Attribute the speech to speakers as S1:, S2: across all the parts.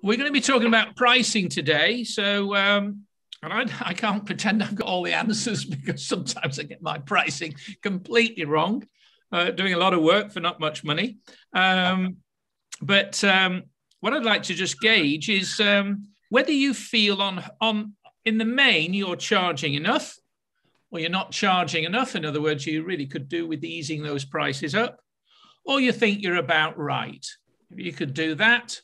S1: we're going to be talking about pricing today. So, and I can't pretend I've got all the answers because sometimes I get my pricing completely wrong, doing a lot of work for not much money. But what I'd like to just gauge is whether you feel in the main you're charging enough or you're not charging enough. In other words, you really could do with easing those prices up, or you think you're about right. If you could do that.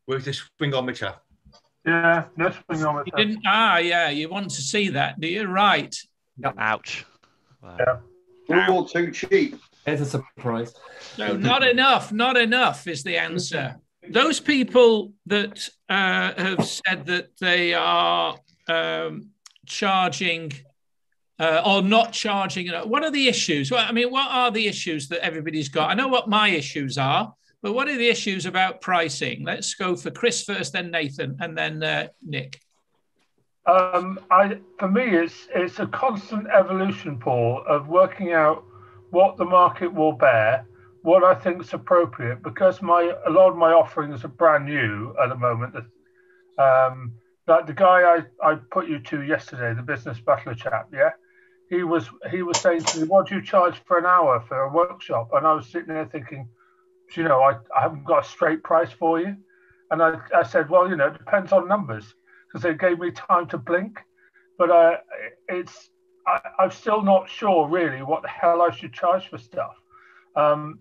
S2: Where's this swingometer?
S3: Yeah, no swingometer.
S1: You didn't? Yeah, you want to see that, do you? Right.
S4: Ouch. Wow.
S3: Yeah.
S5: We're all too cheap.
S6: It's a surprise.
S1: So not enough is the answer. Those people that have said that they are charging or not charging, what are the issues? Well, I mean, what are the issues that everybody's got? I know what my issues are, but what are the issues about pricing? Let's go for Chris first, then Nathan, and then Nick.
S3: For me, it's a constant evolution, Paul, of working out what the market will bear, what I think is appropriate, because a lot of my offerings are brand new at the moment. Like the guy I put you to yesterday, the business battler chap, yeah, he was saying to me, "What do you charge for an hour for a workshop?" And I was sitting there thinking, you know, I haven't got a straight price for you, and I said, well, you know, it depends on numbers, because they gave me time to blink, but I'm still not sure really what the hell I should charge for stuff.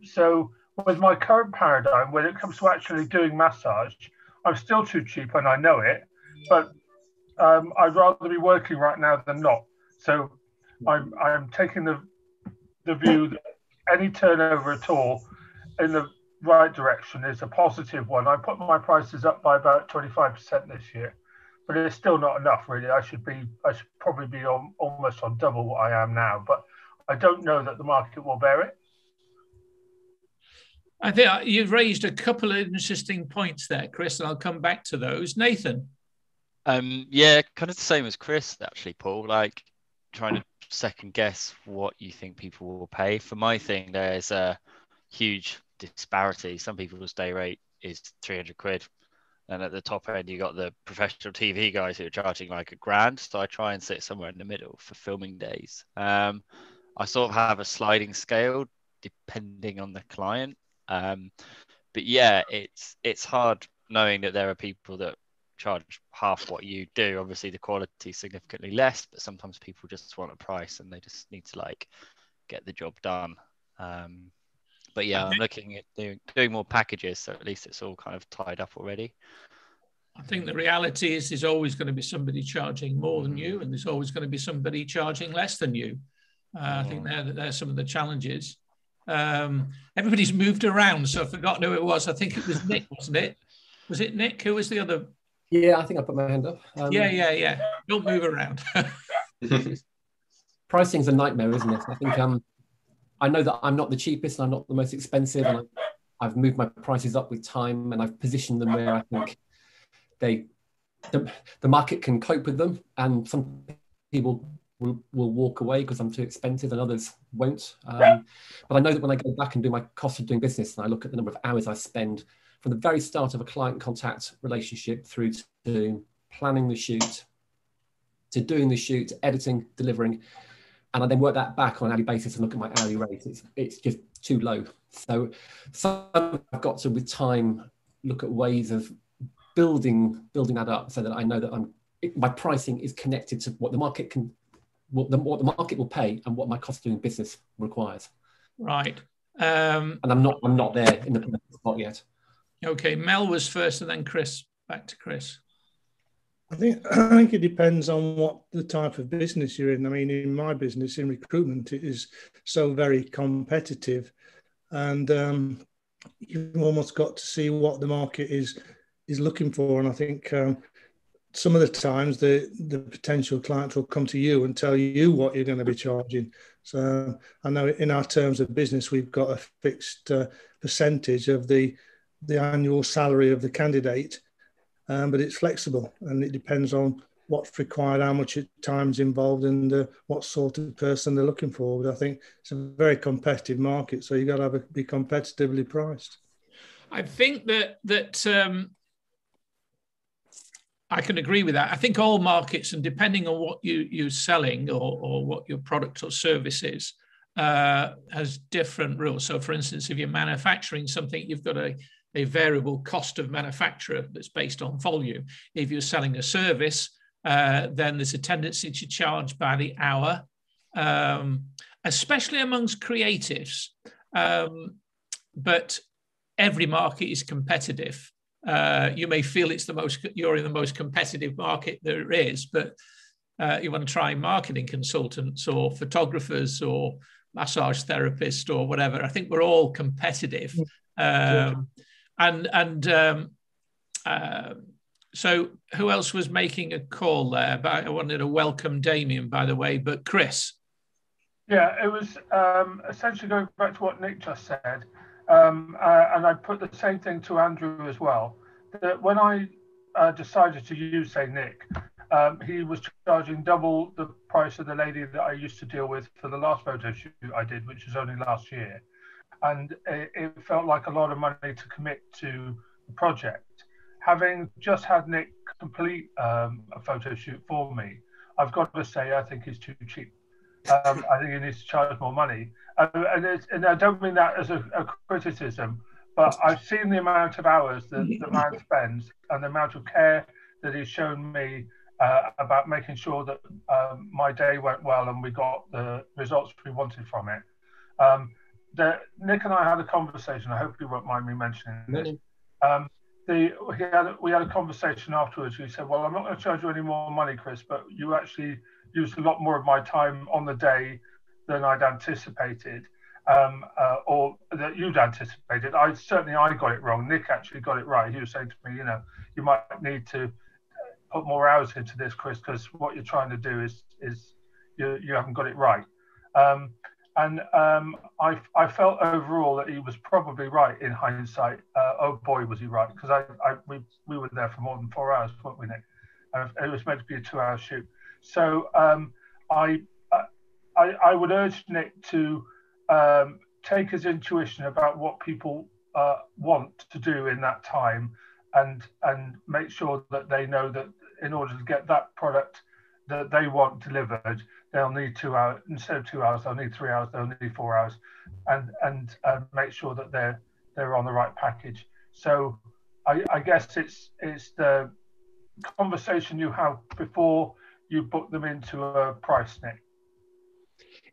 S3: So with my current paradigm, when it comes to actually doing massage, I'm still too cheap, and I know it, but I'd rather be working right now than not. So I'm taking the view that any turnover at all in the right direction is a positive one. I put my prices up by about 25% this year, but it's still not enough really. I should probably be almost on double what I am now, but I don't know that the market will bear it.
S1: I think you've raised a couple of interesting points there, Chris, and I'll come back to those. Nathan.
S4: Yeah, kind of the same as Chris, actually, Paul, like trying to second guess what you think people will pay. For my thing, there's a huge disparity. Some people's day rate is 300 quid. And at the top end, you got the professional TV guys who are charging like $1,000. So I try and sit somewhere in the middle for filming days. I sort of have a sliding scale depending on the client. But yeah, it's hard knowing that there are people that charge half what you do. Obviously, the quality is significantly less, but sometimes people just want a price and they just need to like get the job done. But yeah, I'm looking at doing more packages, so at least it's all kind of tied up already.
S1: I think the reality is there's always going to be somebody charging more than you, and there's always going to be somebody charging less than you. I think they're some of the challenges. Everybody's moved around, so I've forgotten who it was. I think it was Nick, wasn't it? Was it Nick? Who was the other?
S6: Yeah, I think I put my hand up.
S1: Yeah. Don't move around.
S6: Pricing's a nightmare, isn't it? I think I know that I'm not the cheapest and I'm not the most expensive, and I've moved my prices up with time, and I've positioned them where I think the market can cope with them, and some people will walk away because I'm too expensive and others won't. But I know that when I go back and do my cost of doing business, and I look at the number of hours I spend from the very start of a client contact relationship through to planning the shoot, to doing the shoot, editing, delivering, and I then work that back on an hourly basis and look at my hourly rate, it's just too low. So I've got to, with time, look at ways of building that up so that I know that my pricing is connected to what the market can, what the market will pay and what my cost of doing business requires.
S1: Right.
S6: And I'm not there in the spot yet.
S1: Okay, Mel was first, and then Chris. Back to Chris.
S7: I think it depends on what the type of business you're in. I mean, in my business, in recruitment, it is so very competitive, and you've almost got to see what the market is looking for. And I think some of the times the potential clients will come to you and tell you what you're going to be charging. So I know in our terms of business, we've got a fixed percentage of the annual salary of the candidate. But it's flexible, and it depends on what's required, how much time's involved, and what sort of person they're looking for. But I think it's a very competitive market, so you've got to be competitively priced.
S1: I think that I can agree with that. I think all markets, and depending on what you're selling or what your product or service is, has different rules. So, for instance, if you're manufacturing something, you've got a variable cost of manufacture that's based on volume. If you're selling a service, then there's a tendency to charge by the hour, especially amongst creatives. But every market is competitive. You may feel you're in the most competitive market there is, but you want to try marketing consultants or photographers or massage therapists or whatever. I think we're all competitive. So who else was making a call there? But I wanted to welcome Damien, by the way, but Chris.
S3: Yeah, it was essentially going back to what Nick just said. And I put the same thing to Andrew as well, that when I decided to use, say, Nick, he was charging double the price of the lady that I used to deal with for the last photo shoot I did, which was only last year. And it felt like a lot of money to commit to the project. Having just had Nick complete a photo shoot for me, I've got to say I think he's too cheap. I think he needs to charge more money. And I don't mean that as a criticism, but I've seen the amount of hours that the man spends and the amount of care that he's shown me about making sure that my day went well and we got the results we wanted from it. Nick and I had a conversation. I hope you won't mind me mentioning this. We had a conversation afterwards. He said, well, I'm not going to charge you any more money, Chris, but you actually used a lot more of my time on the day than I'd anticipated, or that you'd anticipated. I got it wrong. Nick actually got it right. He was saying to me, you might need to put more hours into this, Chris, because what you're trying to do is you haven't got it right. I felt overall that he was probably right in hindsight. Oh boy, was he right, because we were there for more than 4 hours, weren't we, Nick? It was meant to be a 2-hour shoot. So I would urge Nick to take his intuition about what people want to do in that time, and make sure that they know that in order to get that product that they want delivered, they'll need 2 hours instead of 2 hours. They'll need 3 hours. They'll need 4 hours, and make sure that they're on the right package. So I guess it's the conversation you have before you book them into a price, Nick.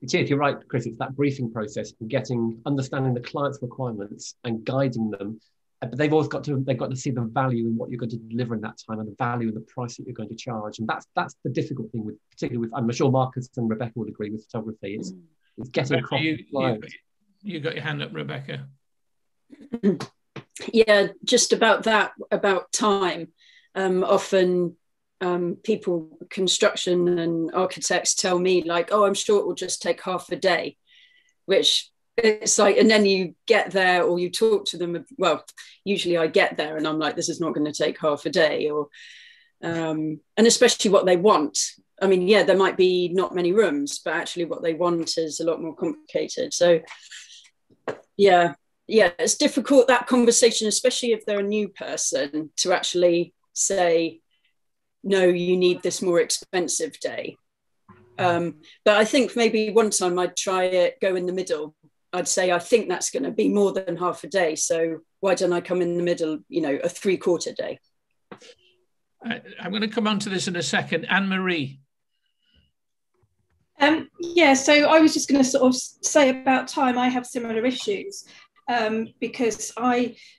S6: It is, you're right, Chris. It's that briefing process and understanding the client's requirements and guiding them. But they've got to see the value in what you're going to deliver in that time and the value in the price that you're going to charge. And that's the difficult thing particularly with, I'm sure Marcus and Rebecca would agree with photography. It's getting across the client.
S1: You got your hand up, Rebecca.
S2: Yeah, just about that, about time. Often people, construction and architects tell me like, oh, I'm sure it will just take half a day, which it's like, and then you get there or you talk to them. Well, usually I get there and I'm like, this is not going to take half a day, or and especially what they want. I mean, yeah, there might be not many rooms, but actually what they want is a lot more complicated. So yeah, it's difficult, that conversation, especially if they're a new person, to actually say, no, you need this more expensive day. But I think maybe one time I'd try it, go in the middle. I'd say, I think that's going to be more than half a day. So why don't I come in the middle, a 3/4 day?
S1: I'm going to come on to this in a second. Anne-Marie.
S8: Yeah, so I was just going to sort of say about time, I have similar issues because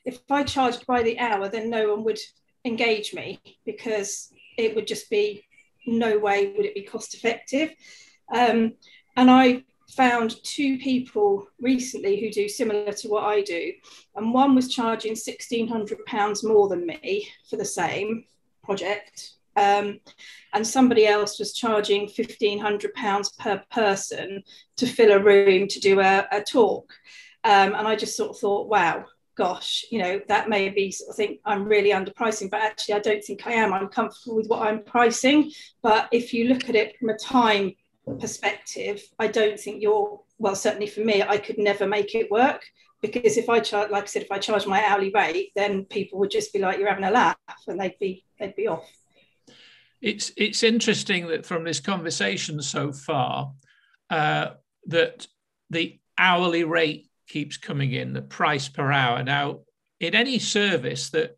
S8: if I charged by the hour, then no one would engage me, because it would just be, no way would it be cost effective. And I found 2 people recently who do similar to what I do, and one was charging £1,600 more than me for the same project, and somebody else was charging £1,500 per person to fill a room to do a talk, and I just sort of thought, wow, gosh, that may be sort of think I'm really underpricing, but actually I don't think I am. I'm comfortable with what I'm pricing. But if you look at it from a time perspective, I don't think well, certainly for me, I could never make it work, because if I charge, like I said, if I charge my hourly rate, then people would just be like, you're having a laugh, and they'd be off.
S1: It's interesting that from this conversation so far, that the hourly rate keeps coming in, the price per hour. Now, in any service that,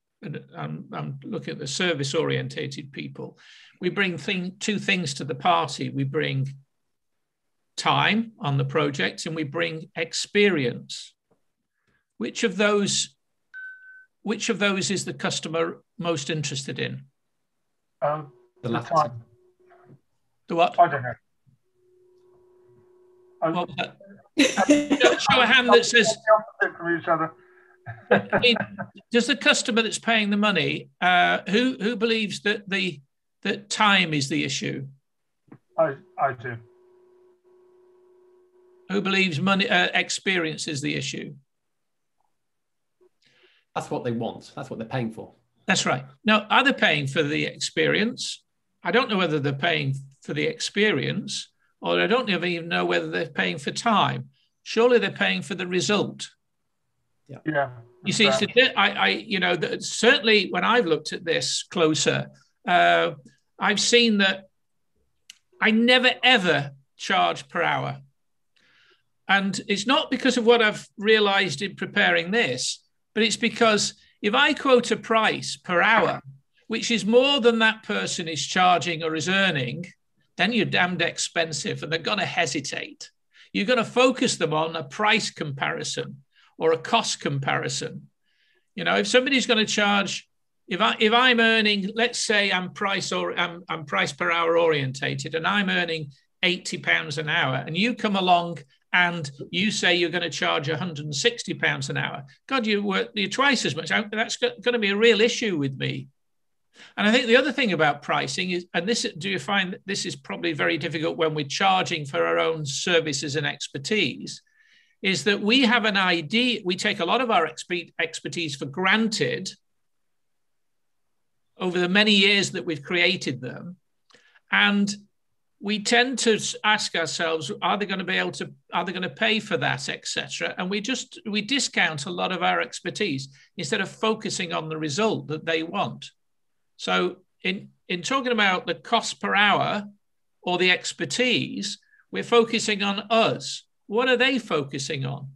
S1: I'm looking at the service-orientated people, we bring two things to the party. We bring time on the project and we bring experience. Which of those is the customer most interested in?
S3: The time.
S1: The what?
S3: I don't know.
S1: What was that? Show a hand that says.
S3: From each other.
S1: I mean, does the customer that's paying the money, who believes that time is the issue?
S3: I do.
S1: Who believes money experience is the issue?
S6: That's what they want. That's what they're paying for.
S1: That's right. Now, are they paying for the experience? I don't know whether they're paying for the experience, or I don't even know whether they're paying for time. Surely they're paying for the result.
S3: Yeah.
S1: You see, certainly when I've looked at this closer, I've seen that I never ever charge per hour. And it's not because of what I've realized in preparing this, but it's because if I quote a price per hour, which is more than that person is charging or is earning, then you're damned expensive and they're going to hesitate. You're going to focus them on a price comparison or a cost comparison. If somebody's going to charge, if I'm earning, let's say I'm price per hour orientated and I'm earning £80 an hour, and you come along and you say you're going to charge £160 an hour, God, you're twice as much. That's going to be a real issue with me. And I think the other thing about pricing is, and do you find that this is probably very difficult when we're charging for our own services and expertise, is that we have an idea, we take a lot of our expertise for granted over the many years that we've created them. And we tend to ask ourselves, are they going to pay for that, etc.? And we discount a lot of our expertise instead of focusing on the result that they want. So in talking about the cost per hour or the expertise, we're focusing on us. What are they focusing on?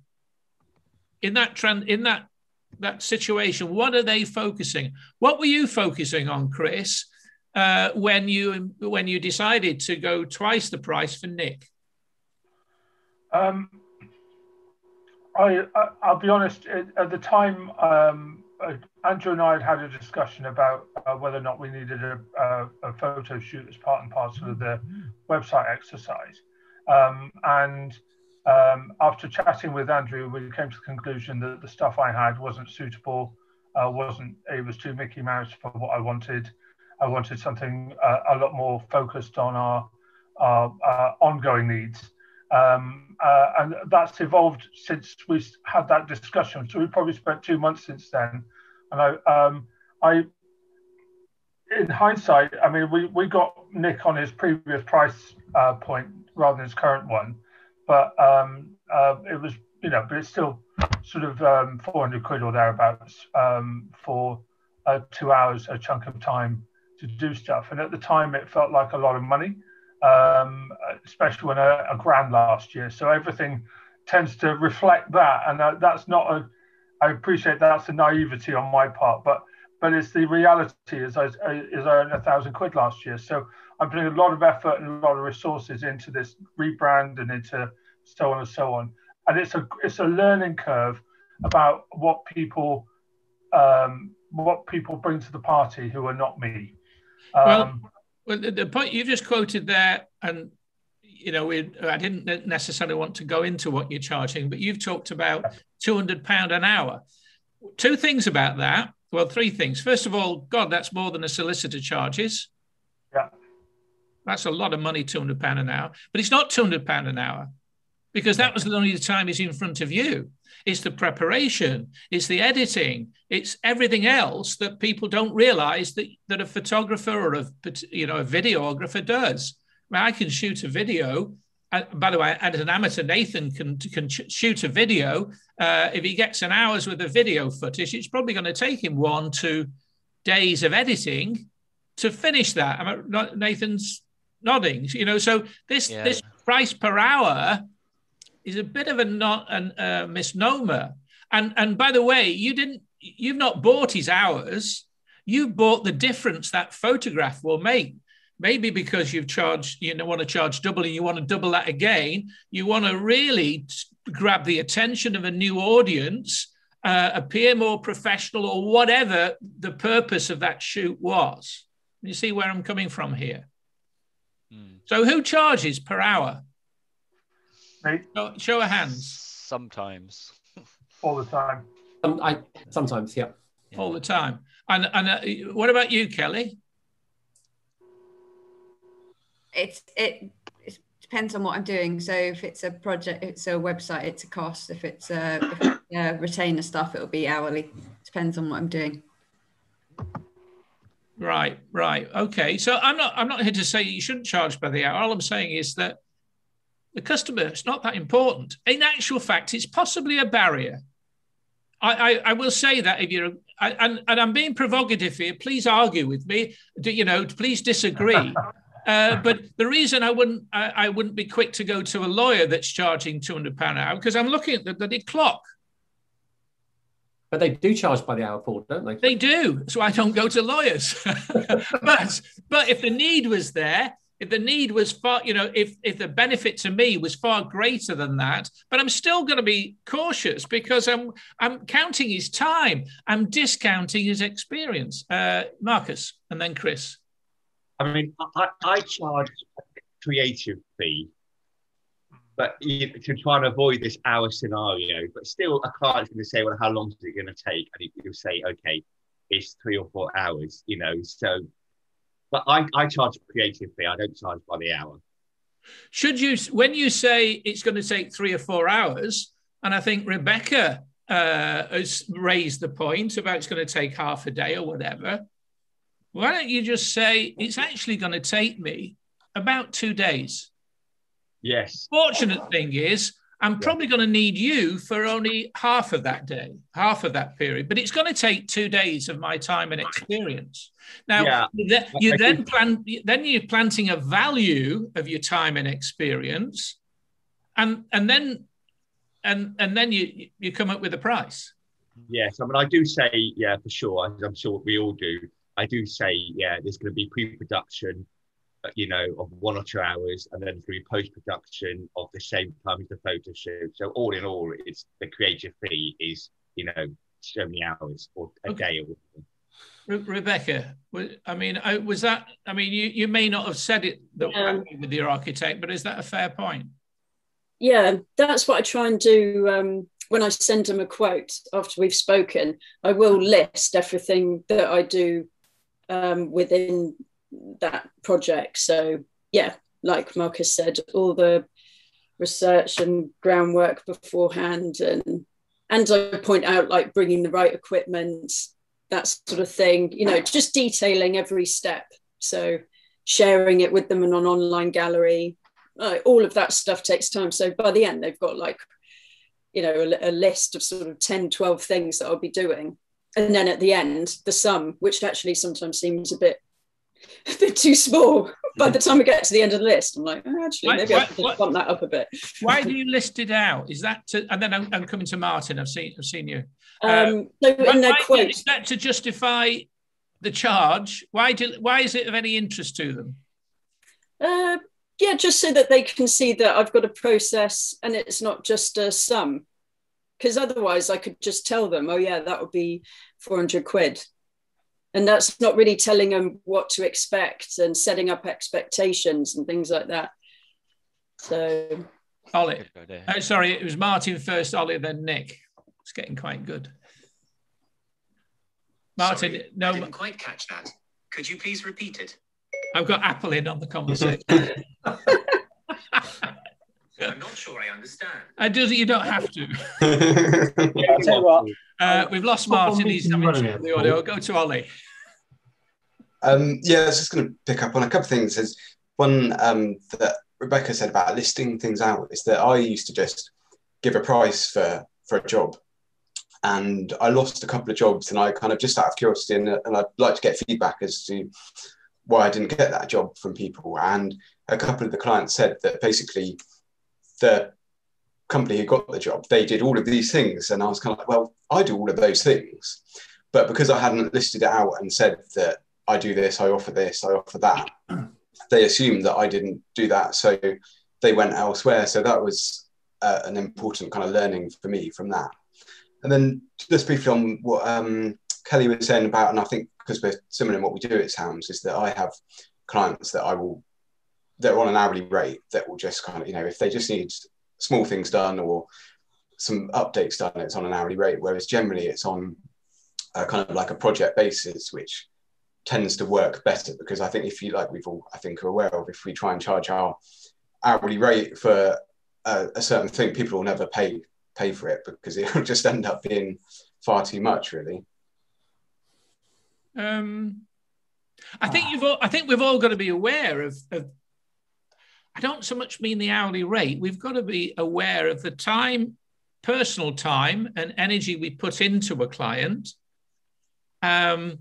S1: In that situation, what are they focusing? What were you focusing on, Chris, when you decided to go twice the price for Nick?
S3: I'll be honest. At the time, Andrew and I had a discussion about whether or not we needed a photo shoot as part and parcel of the website exercise. After chatting with Andrew, we came to the conclusion that the stuff I had wasn't suitable. It was too Mickey Mouse for what I wanted. I wanted something a lot more focused on our ongoing needs. And that's evolved since we had that discussion. So we probably spent 2 months since then. And I in hindsight, I mean, we got Nick on his previous price point rather than his current one, but it was, but it's still sort of 400 quid or thereabouts for 2 hours, a chunk of time to do stuff. And at the time, it felt like a lot of money, especially when a grand last year. So everything tends to reflect that, and that's not I appreciate that's a naivety on my part, but it's the reality. Is I earned 1,000 quid last year, so I'm putting a lot of effort and a lot of resources into this rebrand and into so on and so on. And it's a learning curve about what people bring to the party who are not me.
S1: Well, the point you just quoted there, and I didn't necessarily want to go into what you're charging, but you've talked about £200 an hour. Two things about that. Well, three things. First of all, God, that's more than a solicitor charges.
S3: Yeah.
S1: That's a lot of money, £200 an hour. But it's not £200 an hour. because that was the only time he's in front of you. It's the preparation, it's the editing, it's everything else that people don't realize that a photographer or a videographer does. I mean, I can shoot a video. By the way, as an amateur, Nathan can shoot a video. If he gets an hour's worth of video footage, it's probably going to take him 1-2 days of editing to finish that. Nathan's nodding. So this price per hour is a bit of a misnomer. And by the way, you've not bought his hours. You bought the difference that photograph will make. Maybe because you've charged, want to charge double and you want to double that again. You want to really grab the attention of a new audience, appear more professional, or whatever the purpose of that shoot was. You see where I'm coming from here? So who charges per hour?
S3: Me.
S1: Show of hands.
S4: Sometimes.
S3: All the time.
S6: Sometimes, yeah.
S1: All the time. And what about you, Kelly?
S9: It depends on what I'm doing. So if it's a project, it's a website, it's a cost. If it's retainer stuff, it'll be hourly. Depends on what I'm doing.
S1: Right. Okay. So I'm not here to say you shouldn't charge by the hour. All I'm saying is that the customer, it's not that important. In actual fact, it's possibly a barrier. I will say that if you're, and I'm being provocative here, please argue with me, please disagree. But the reason I wouldn't be quick to go to a lawyer that's charging £200 an hour, because I'm looking at the bloody clock.
S6: But they do charge by the hour, Paul, don't they?
S1: They do. So I don't go to lawyers. but if the need was there, if the need was far, if the benefit to me was far greater than that, but I'm still going to be cautious because I'm counting his time. I'm discounting his experience. Marcus, and then Chris.
S10: I mean, I charge a creative fee, but to try and avoid this hour scenario. But still, a client's going to say, well, how long is it going to take? And you'll say, okay, it's 3 or 4 hours, So, but I charge a creative fee. I don't charge by the hour.
S1: Should you, when you say it's going to take 3 or 4 hours, and I think Rebecca has raised the point about it's going to take half a day or whatever, why don't you just say it's actually going to take me about 2 days?
S10: Yes.
S1: Fortunate thing is, I'm probably going to need you for only half of that day, half of that period, but it's going to take 2 days of my time and experience. Now, you're planting a value of your time and experience, and then you come up with a price.
S10: Yes, I mean, I do say, yeah, for sure, as I'm sure we all do. I do say, yeah, there's going to be pre-production, of 1 or 2 hours, and then there's going to be post-production of the same time as the photo shoot. So all in all, it's the creative fee is, so many hours or a day. Or
S1: Rebecca, I mean, was that? I mean, you may not have said it with your architect, but is that a fair point?
S2: Yeah, that's what I try and do. When I send them a quote after we've spoken, I will list everything that I do within that project. So yeah, like Marcus said, all the research and groundwork beforehand, and I point out like bringing the right equipment, that sort of thing, just detailing every step. So sharing it with them in an online gallery, all of that stuff takes time. So by the end, they've got like, a list of sort of 10, 12 things that I'll be doing. And then at the end, the sum, which actually sometimes seems a bit too small. By the time we get to the end of the list, I'm like, actually, maybe I should bump that up a bit.
S1: Why do you list it out? Is that and then I'm coming to Martin. I've seen you.
S2: So in their quote,
S1: is that to justify the charge? Why is it of any interest to them?
S2: Yeah, just so that they can see that I've got a process and it's not just a sum. Because otherwise I could just tell them, oh yeah, that would be 400 quid. And that's not really telling them what to expect and setting up expectations and things like that. So,
S1: Ollie, sorry, it was Martin first, Ollie, then Nick. It's getting quite good. Martin,
S11: sorry,
S1: no,
S11: I didn't quite catch that. Could you please repeat it?
S1: I've got Apple in on the conversation.
S11: I'm not sure I understand.
S1: You don't have to.
S12: Yeah, I'll tell you what.
S1: We've lost Martin. He's having trouble with the audio. Go to Ollie.
S13: Yeah, I was just going to pick up on a couple of things. There's one that Rebecca said about listing things out is that I used to just give a price for a job, and I lost a couple of jobs, and I kind of, just out of curiosity, and I'd like to get feedback as to why I didn't get that job from people. And a couple of the clients said that basically the company who got the job, they did all of these things, and I was kind of like, well, I do all of those things, but because I hadn't listed it out and said that I do this, I offer that, they assumed that I didn't do that, so they went elsewhere. So that was an important kind of learning for me from that. And then just briefly on what Kelly was saying about, and I think because we're similar in what we do, it sounds, is that I have clients that that are on an hourly rate that will just kind of, if they just need small things done or some updates done, it's on an hourly rate, whereas generally it's on a kind of like a project basis, which tends to work better, because I think we've all, I think, are aware of, if we try and charge our hourly rate for a certain thing, people will never pay for it, because it'll just end up being far too much, really.
S1: I think we've all got to be aware of I don't so much mean the hourly rate. We've got to be aware of the time, personal time and energy we put into a client, and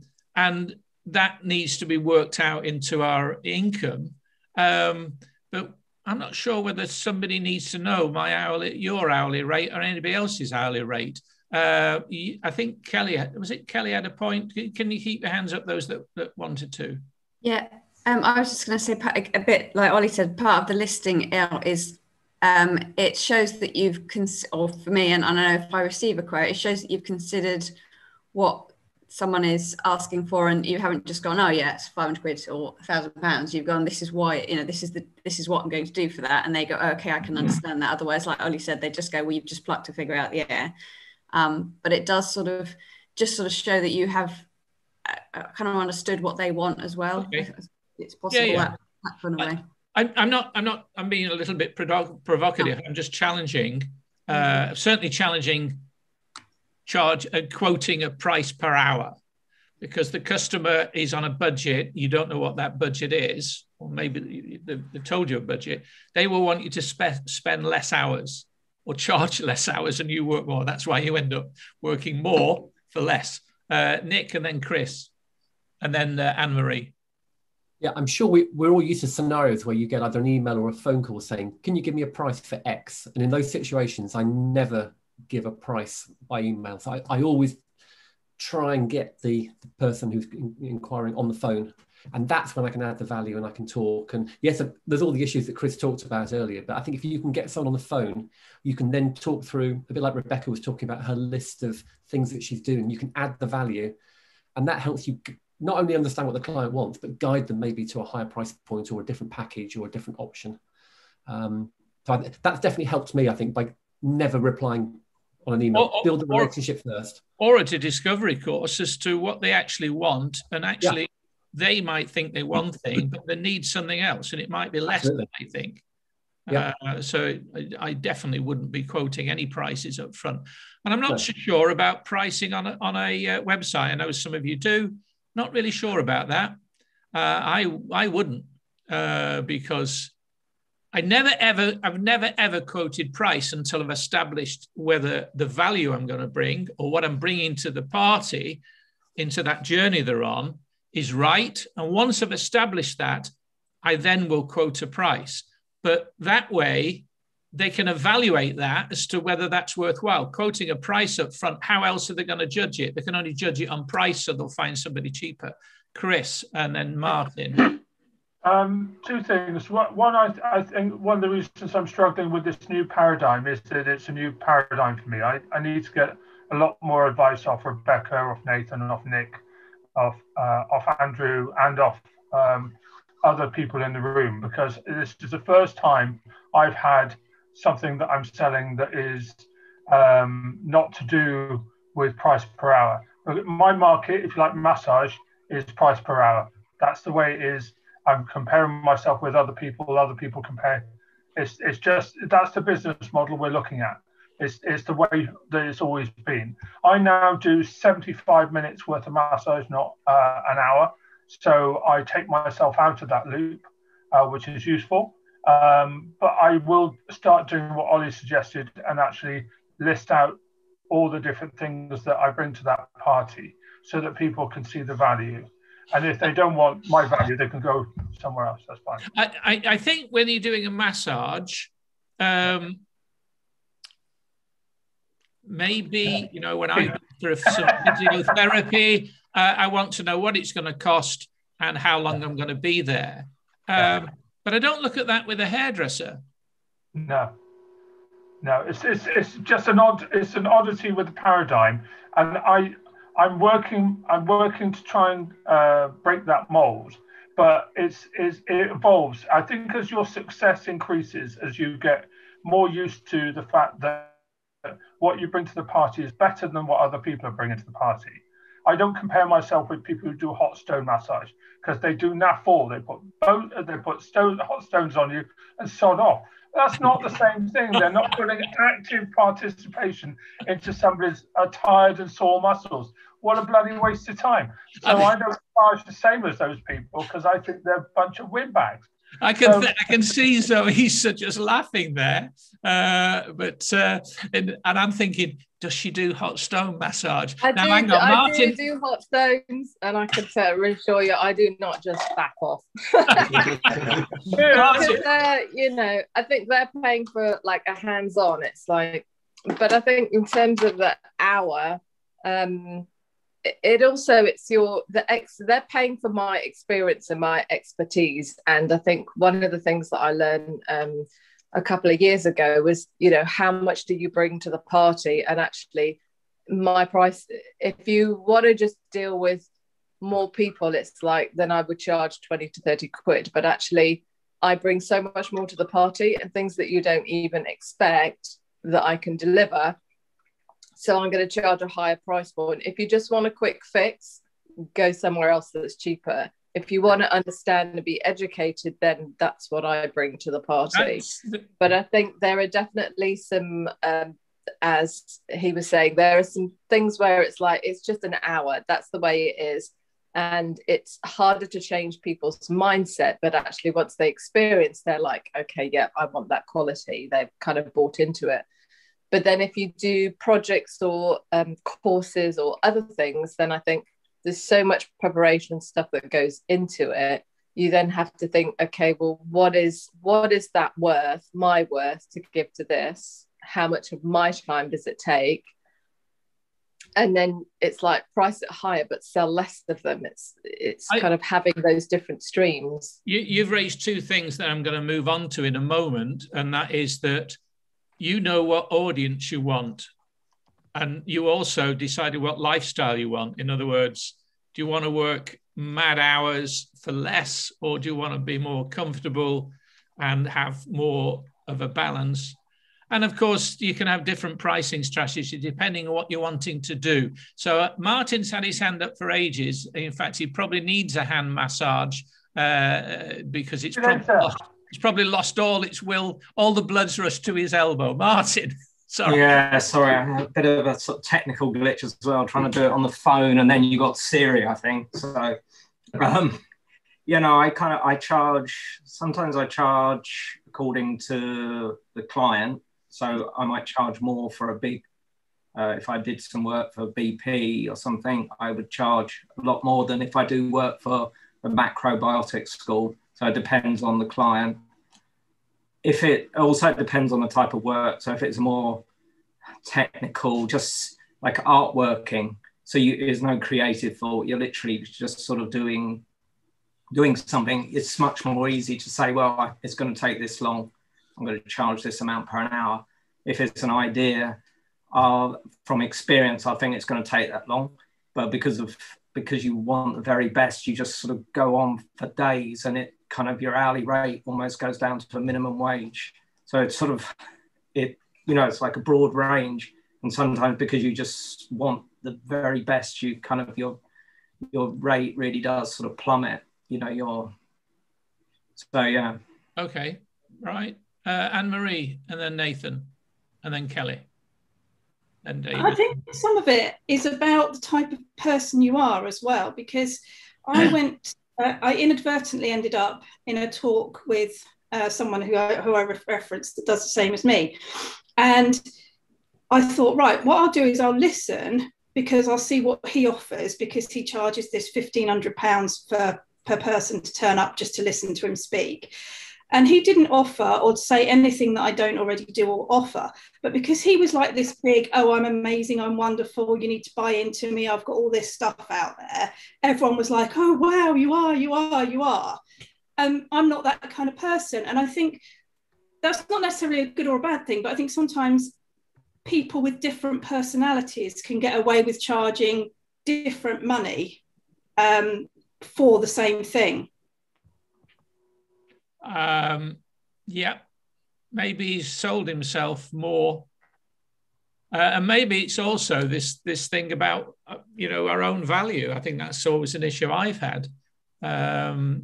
S1: that needs to be worked out into our income. But I'm not sure whether somebody needs to know your hourly rate or anybody else's hourly rate. I think Kelly had a point. Can you keep your hands up, those that wanted to?
S9: Yeah, I was just going to say a bit like Ollie said, part of the listing out is it shows that you've, or for me, and I know if I receive a quote, it shows that you've considered what someone is asking for, and you haven't just gone, oh yeah, it's 500 quid or £1,000. You've gone, this is why, this is what I'm going to do for that, and they go, oh, okay, I can understand that. Otherwise, like Ollie said, they just go, well, you've just plucked a figure out the air. But it does sort of show that you have kind of understood what they want as well. Okay. It's possible that kind of way. I'm being a little bit provocative. I'm just challenging,
S1: certainly challenging quoting a price per hour, because the customer is on a budget. You don't know what that budget is, or maybe they've told you a budget. They will want you to spend less hours or charge less hours, and you work more. That's why you end up working more for less. Nick, and then Chris, and then Anne-Marie.
S6: Yeah, I'm sure we're all used to scenarios where you get either an email or a phone call saying, can you give me a price for X? And in those situations, I never give a price by email. So I always try and get the person who's inquiring on the phone. And that's when I can add the value and I can talk. And yes, there's all the issues that Chris talked about earlier, but I think if you can get someone on the phone, you can then talk through, a bit like Rebecca was talking about her list of things that she's doing. You can add the value, and that helps you not only understand what the client wants, but guide them maybe to a higher price point or a different package or a different option. So that's definitely helped me, I think, by never replying on an email. Build the relationship first.
S1: Or at a discovery course as to what they actually want, and actually they might think they want one thing, but they need something else, and it might be less than they think. So I definitely wouldn't be quoting any prices up front. And I'm not so sure about pricing on a website. I know some of you do. Not really sure about that. I wouldn't, because I've never ever quoted price until I've established whether the value I'm going to bring or what I'm bringing to the party into that journey they're on is right. And once I've established that, I then will quote a price. But that way, they can evaluate that as to whether that's worthwhile. Quoting a price up front, how else are they going to judge it? They can only judge it on price, so they'll find somebody cheaper. Chris, and then Martin.
S3: Two things. One, I think one of the reasons I'm struggling with this new paradigm is that it's a new paradigm for me. I need to get a lot more advice off Rebecca, off Nathan, off Nick, off Andrew, and off other people in the room, because this is the first time I've had something that I'm selling that is not to do with price per hour. My market, if you like, massage, is price per hour. That's the way it is. I'm comparing myself with other people compare It's just that's the business model we're looking at. It's the way that it's always been. I now do 75 minutes worth of massage, not an hour. So I take myself out of that loop, which is useful. But I will start doing what Ollie suggested and actually list out all the different things that I bring to that party so that people can see the value. And if they don't want my value, they can go somewhere else. That's fine.
S1: I think when you're doing a massage, maybe, you know, when I go through some physiotherapy, I want to know what it's going to cost and how long I'm going to be there. But I don't look at that with a hairdresser.
S3: No, it's just an oddity with the paradigm, and I'm working to try and break that mold, but it evolves. I think as your success increases, as you get more used to the fact that what you bring to the party is better than what other people are bringing to the party. I don't compare myself with people who do hot stone massage because they do naff all. They put hot stones on you and sod off. That's not the same thing. They're not putting active participation into somebody's tired and sore muscles. What a bloody waste of time. So I don't charge the same as those people because I think they're a bunch of windbags.
S1: I can see Zoe's just laughing there, and I'm thinking, does she do hot stone massage?
S14: I do hot stones, and I can reassure you, I do not just back off. You know, I think they're paying for like a hands-on. It's like, but I think in terms of the hour, they're paying for my experience and my expertise. And I think one of the things that I learned a couple of years ago was, you know, how much do you bring to the party? And actually my price, if you want to just deal with more people, it's like, then I would charge 20 to 30 quid. But actually I bring so much more to the party and things that you don't even expect that I can deliver. So I'm going to charge a higher price point. If you just want a quick fix, go somewhere else that's cheaper. If you want to understand and be educated, then that's what I bring to the party. But I think there are definitely some, as he was saying, there are some things where it's like, it's just an hour. That's the way it is. And it's harder to change people's mindset. But actually, once they experience, they're like, okay, yeah, I want that quality. They've kind of bought into it. But then if you do projects or courses or other things, then I think there's so much preparation stuff that goes into it. You then have to think, okay, well, what is that worth, my worth to give to this? How much of my time does it take? And then it's like price it higher, but sell less of them. It's kind of having those different streams.
S1: You've raised two things that I'm going to move on to in a moment. And that is that you know what audience you want. And you also decided what lifestyle you want. In other words, do you want to work mad hours for less, or do you want to be more comfortable and have more of a balance? And of course, you can have different pricing strategies depending on what you're wanting to do. So Martin's had his hand up for ages. In fact, he probably needs a hand massage because it's probably lost all its will, all the blood's rushed to his elbow. Martin. Sorry.
S12: Yeah, sorry, I had a bit of a sort of technical glitch as well, trying to do it on the phone, and then you got Siri, I think. So, you know, I charge, sometimes I charge according to the client. So I might charge more for a big, if I did some work for BP or something, I would charge a lot more than if I do work for the macrobiotics school. So it depends on the client. If it also depends on the type of work. So if it's more technical, just like artworking, so there's no creative thought, you're literally just sort of doing something, it's much more easy to say, well, it's going to take this long, I'm going to charge this amount per an hour. If it's an idea, from experience, I think it's going to take that long. But because you want the very best, you just sort of go on for days, and it kind of, your hourly rate almost goes down to a minimum wage. So it's sort of, it's like a broad range. And sometimes because you just want the very best, you kind of, your rate really does sort of plummet, so yeah.
S1: Okay, right. Anne-Marie, and then Nathan, and then Kelly. And David.
S8: I think some of it is about the type of person you are as well, because I inadvertently ended up in a talk with someone who I referenced that does the same as me. And I thought, right, what I'll do is I'll listen, because I'll see what he offers, because he charges this £1,500 per person to turn up just to listen to him speak. And he didn't offer or say anything that I don't already do or offer. But because he was like this big, oh, I'm amazing, I'm wonderful, you need to buy into me, I've got all this stuff out there, everyone was like, oh, wow, you are. I'm not that kind of person. And I think that's not necessarily a good or a bad thing, but I think sometimes people with different personalities can get away with charging different money for the same thing.
S1: Yeah, maybe he's sold himself more, and maybe it's also this thing about our own value. I think that's always an issue I've had. It's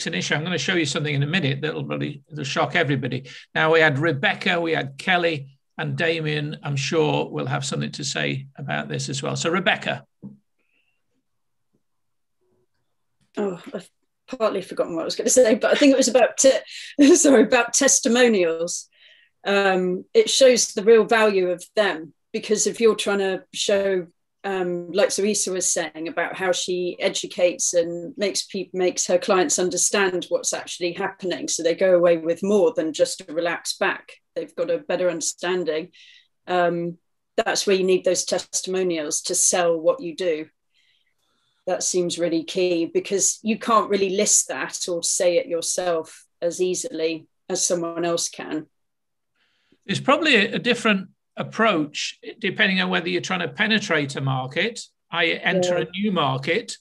S1: an issue. I'm going to show you something in a minute that'll shock everybody. Now, we had Rebecca, we had Kelly, and Damien, I'm sure, will have something to say about this as well. So, Rebecca.
S2: Oh, I've partly forgotten what I was going to say, but I think it was about about testimonials. It shows the real value of them, because if you're trying to show, like Louisa was saying about how she educates and makes her clients understand what's actually happening, so they go away with more than just a relaxed back. They've got a better understanding. That's where you need those testimonials to sell what you do. That seems really key, because you can't really list that or say it yourself as easily as someone else can.
S1: There's probably a different approach depending on whether you're trying to penetrate a market, i.e. enter a new market,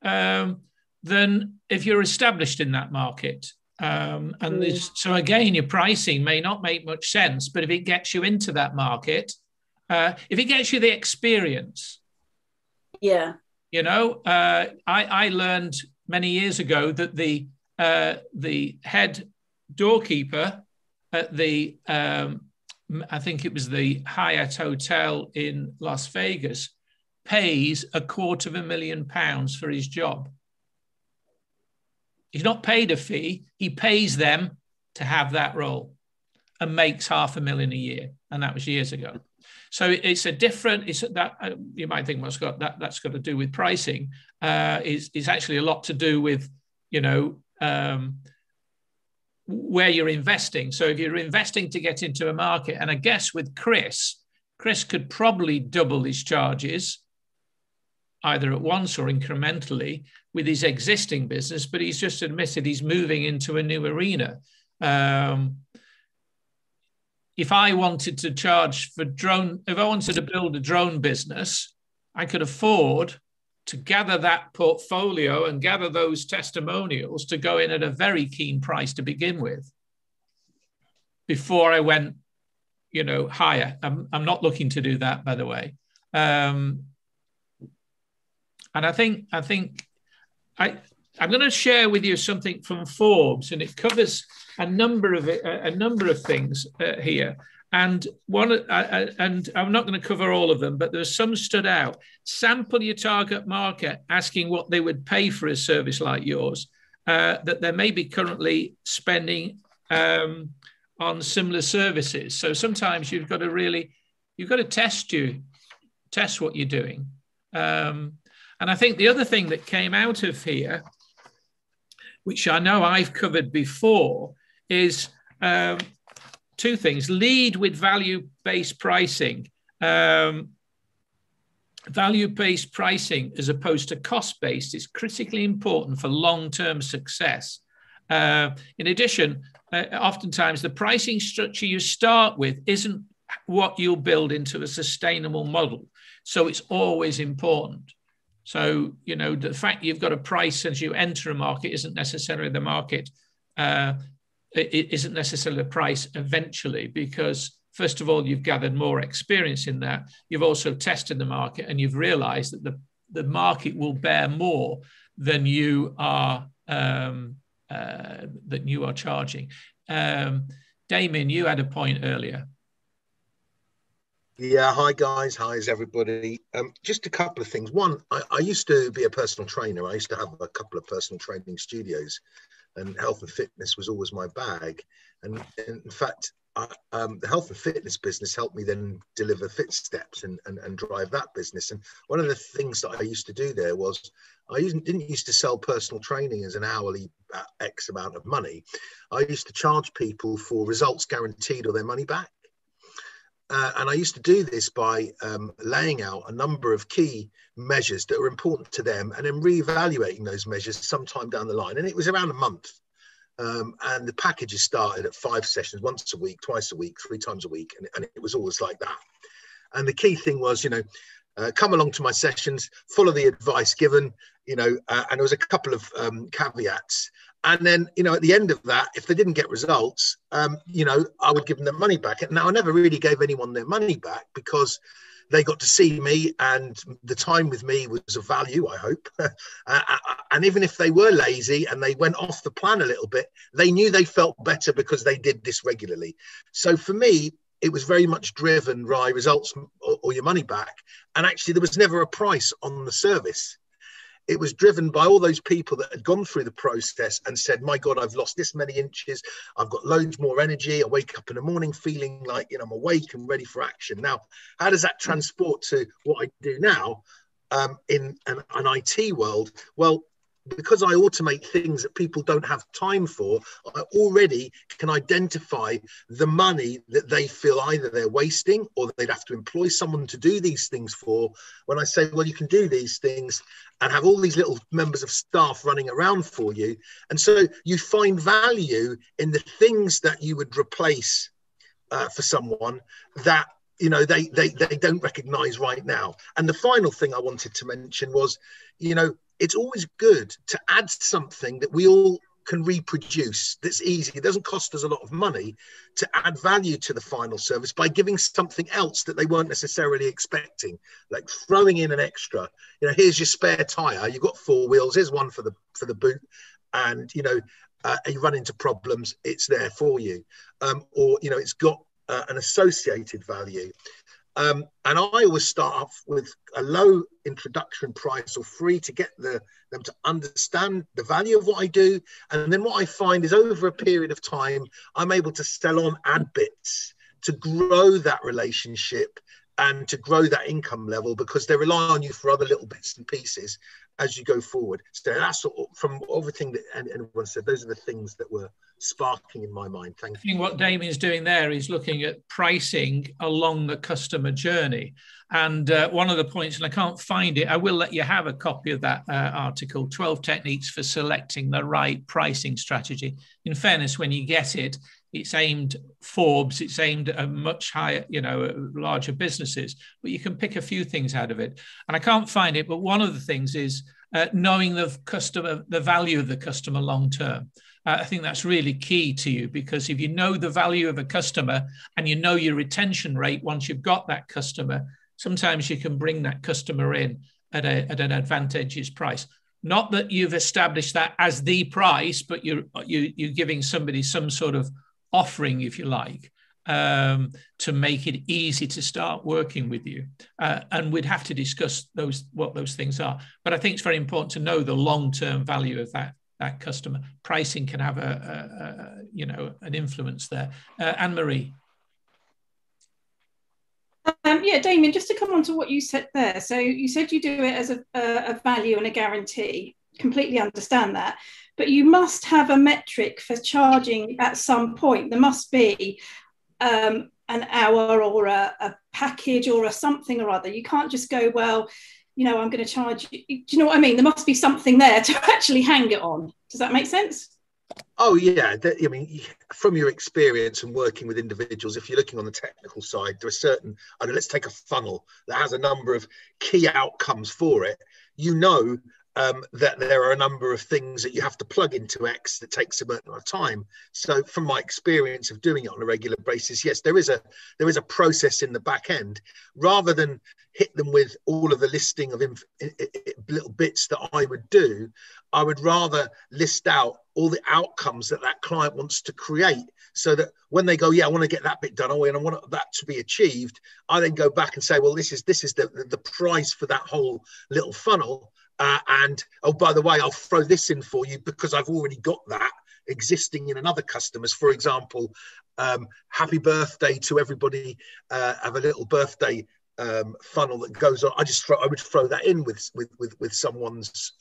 S1: than if you're established in that market. So again, your pricing may not make much sense, but if it gets you into that market, if it gets you the experience.
S2: Yeah.
S1: I learned many years ago that the head doorkeeper at the, I think it was the Hyatt Hotel in Las Vegas, pays £250,000 for his job. He's not paid a fee. He pays them to have that role and makes $500,000 a year. And that was years ago. So it's a different, you might think that's got to do with pricing. It's actually a lot to do with, where you're investing. So if you're investing to get into a market, and I guess with Chris could probably double his charges either at once or incrementally with his existing business, but he's just admitted he's moving into a new arena. If I wanted to charge for if I wanted to build a drone business, I could afford to gather that portfolio and gather those testimonials to go in at a very keen price to begin with before I went, higher. I'm not looking to do that, by the way. And I think I'm going to share with you something from Forbes, and it covers a number of things here. And I'm not going to cover all of them, but there's some stood out. Sample your target market, asking what they would pay for a service like yours that they may be currently spending on similar services. So sometimes you've got to test what you're doing. And I think the other thing that came out of here, which I know I've covered before, is two things. Lead with value-based pricing. Value-based pricing as opposed to cost-based is critically important for long-term success. In addition, oftentimes the pricing structure you start with isn't what you'll build into a sustainable model. So it's always important. So, the fact you've got a price as you enter a market isn't necessarily the market. It isn't necessarily the price eventually, because first of all, you've gathered more experience in that. You've also tested the market and you've realized that the market will bear more than you are that you are charging. Damien, you had a point earlier.
S15: Yeah, hi guys, hi everybody. Just a couple of things. One, I used to be a personal trainer. I used to have a couple of personal training studios, and health and fitness was always my bag. And in fact, the health and fitness business helped me then deliver Fitsteps and drive that business. And one of the things that I used to do there was didn't used to sell personal training as an hourly X amount of money. I used to charge people for results guaranteed or their money back. And I used to do this by laying out a number of key measures that were important to them and then reevaluating those measures sometime down the line. And it was around a month. And the packages started at 5 sessions, once a week, twice a week, 3 times a week. And it was always like that. And the key thing was, come along to my sessions, follow the advice given, and there was a couple of caveats. And then, at the end of that, if they didn't get results, I would give them their money back. And now I never really gave anyone their money back because they got to see me and the time with me was of value, I hope. And even if they were lazy and they went off the plan a little bit, they knew they felt better because they did this regularly. So for me, it was very much driven by results or your money back. And actually, there was never a price on the service. It was driven by all those people that had gone through the process and said, my God, I've lost this many inches. I've got loads more energy. I wake up in the morning feeling like, I'm awake and ready for action. Now, how does that transport to what I do now in an IT world? Well, because I automate things that people don't have time for, I already can identify the money that they feel either they're wasting or they'd have to employ someone to do these things for. When I say, well, you can do these things and have all these little members of staff running around for you. And so you find value in the things that you would replace for someone that they don't recognize right now. And the final thing I wanted to mention was, it's always good to add something that we all can reproduce that's easy. It doesn't cost us a lot of money to add value to the final service by giving something else that they weren't necessarily expecting, like throwing in an extra. Here's your spare tire. You've got 4 wheels. Here's one for the boot. And, you run into problems, it's there for you. Or, it's got an associated value. And I always start off with a low introduction price or free to get them to understand the value of what I do. And then what I find is over a period of time, I'm able to sell on ad bits to grow that relationship and to grow that income level because they rely on you for other little bits and pieces as you go forward. So that's from everything that anyone said, those are the things that were sparking in my mind. Thank you.
S1: I think what Damien's doing there is looking at pricing along the customer journey. And one of the points, and I can't find it, I will let you have a copy of that article, 12 Techniques for Selecting the Right Pricing Strategy. In fairness, when you get it, it's aimed Forbes, it's aimed at much higher, larger businesses, but you can pick a few things out of it. And I can't find it, but one of the things is knowing the value of the customer long term. I think that's really key to you, because if you know the value of a customer and you know your retention rate once you've got that customer, sometimes you can bring that customer in at an advantageous price. Not that you've established that as the price, but you're giving somebody some sort of offering, if you like, to make it easy to start working with you. And we'd have to discuss what those things are. But I think it's very important to know the long-term value of that customer. Pricing can have an influence there. Anne-Marie.
S8: Yeah, Damien, just to come on to what you said there. So you said you do it as a value and a guarantee. Completely understand that. But you must have a metric for charging at some point. There must be an hour or a package or a something or other. You can't just go, well, I'm going to charge you. Do you know what I mean? There must be something there to actually hang it on. Does that make sense?
S15: Oh, yeah. From your experience and working with individuals, if you're looking on the technical side, there are certain, let's take a funnel that has a number of key outcomes for it. that there are a number of things that you have to plug into X that takes a certain amount of time. So from my experience of doing it on a regular basis, yes, there is a process in the back end. Rather than hit them with all of the listing of little bits that I would do, I would rather list out all the outcomes that that client wants to create, so that when they go, yeah, I want to get that bit done, and I want that to be achieved, I then go back and say, well, this is the price for that whole little funnel. And oh, by the way, I'll throw this in for you because I've already got that existing in another customers. For example, happy birthday to everybody. Have a little birthday funnel that goes on. I would throw that in with someone's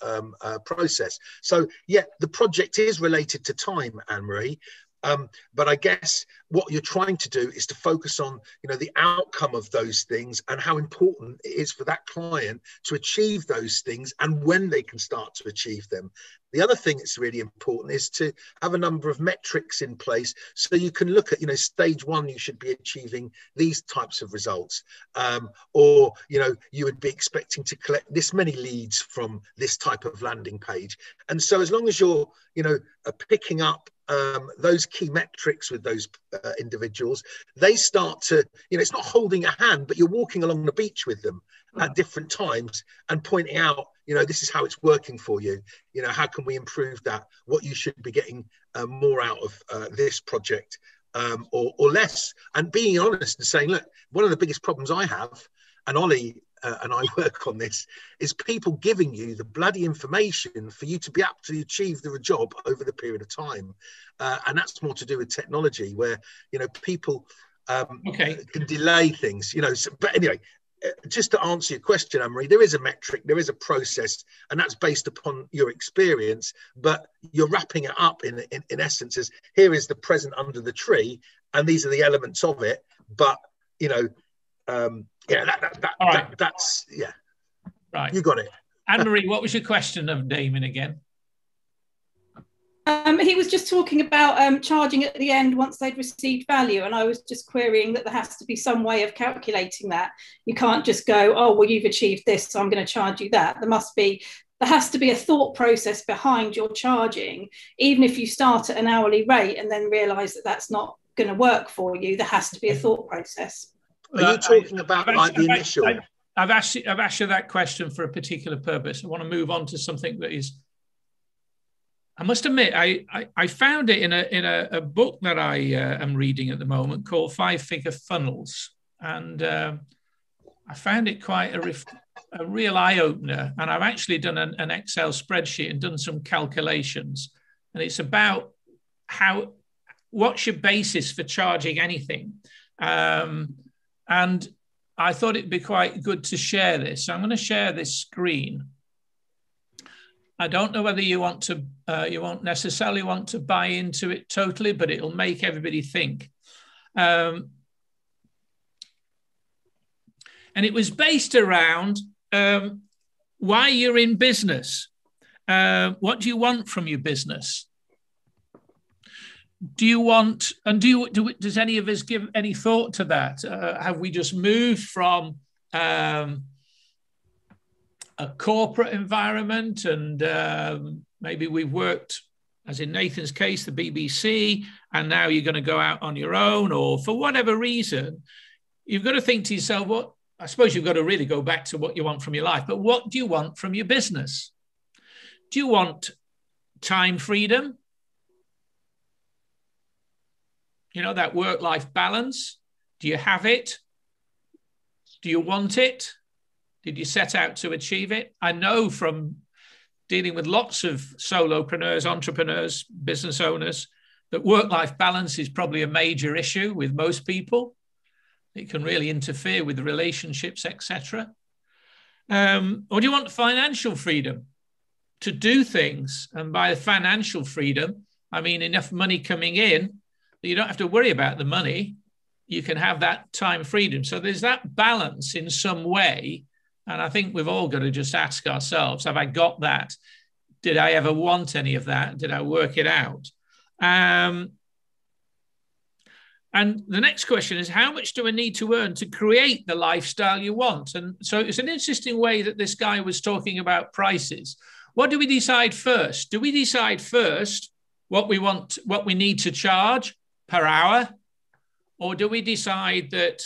S15: process. So yeah, the project is related to time, Anne-Marie. But I guess what you're trying to do is to focus on, the outcome of those things and how important it is for that client to achieve those things and when they can start to achieve them. The other thing that's really important is to have a number of metrics in place so you can look at, stage one, you should be achieving these types of results. Or, you would be expecting to collect this many leads from this type of landing page. And so as long as you're, picking up those key metrics with those individuals, they start to, it's not holding a hand, but you're walking along the beach with them at different times and pointing out, this is how it's working for you. How can we improve that? What you should be getting more out of this project or less, and being honest and saying, look, one of the biggest problems I have, and Ollie and I work on this, is people giving you the bloody information for you to be able to achieve the job over the period of time. And that's more to do with technology, where, people can delay things, but anyway, just to answer your question, Anne-Marie, there is a metric, there is a process, and that's based upon your experience, but you're wrapping it up in essence as, here is the present under the tree, and these are the elements of it, but, that's, yeah.
S1: Right.
S15: You got it.
S1: Anne-Marie, what was your question of Damon again?
S8: He was just talking about charging at the end once they'd received value, and I was just querying that there has to be some way of calculating that. You can't just go, oh, well, you've achieved this, so I'm going to charge you that. There has to be a thought process behind your charging, even if you start at an hourly rate and then realise that that's not going to work for you. There has to be a thought process.
S15: Are you talking about the initial?
S1: I've asked you that question for a particular purpose. I want to move on to something that is, I must admit, I found it in a book that I am reading at the moment called 5-Figure Funnels. And I found it quite a real eye-opener. And I've actually done an Excel spreadsheet and done some calculations. And it's about what's your basis for charging anything? And I thought it'd be quite good to share this. So I'm going to share this screen. I don't know whether you won't necessarily want to buy into it totally, but it'll make everybody think. And it was based around why you're in business. What do you want from your business? Do you want, and does any of us give any thought to that? Have we just moved from a corporate environment and maybe we've worked, as in Nathan's case, the BBC, and now you're going to go out on your own, or for whatever reason, you've got to think to yourself, well, I suppose you've got to really go back to what you want from your life, but what do you want from your business? Do you want time freedom? That work-life balance. Do you have it? Do you want it? Did you set out to achieve it? I know from dealing with lots of solopreneurs, entrepreneurs, business owners, that work-life balance is probably a major issue with most people. It can really interfere with relationships, etc. Or do you want financial freedom to do things? And by financial freedom, I mean enough money coming in that you don't have to worry about the money. You can have that time freedom. So there's that balance in some way. And I think we've all got to just ask ourselves, have I got that? Did I ever want any of that? Did I work it out? And the next question is, how much do I need to earn to create the lifestyle you want? And so it's an interesting way that this guy was talking about prices. what do we decide first? Do we decide first what we want, what we need to charge per hour? Or do we decide that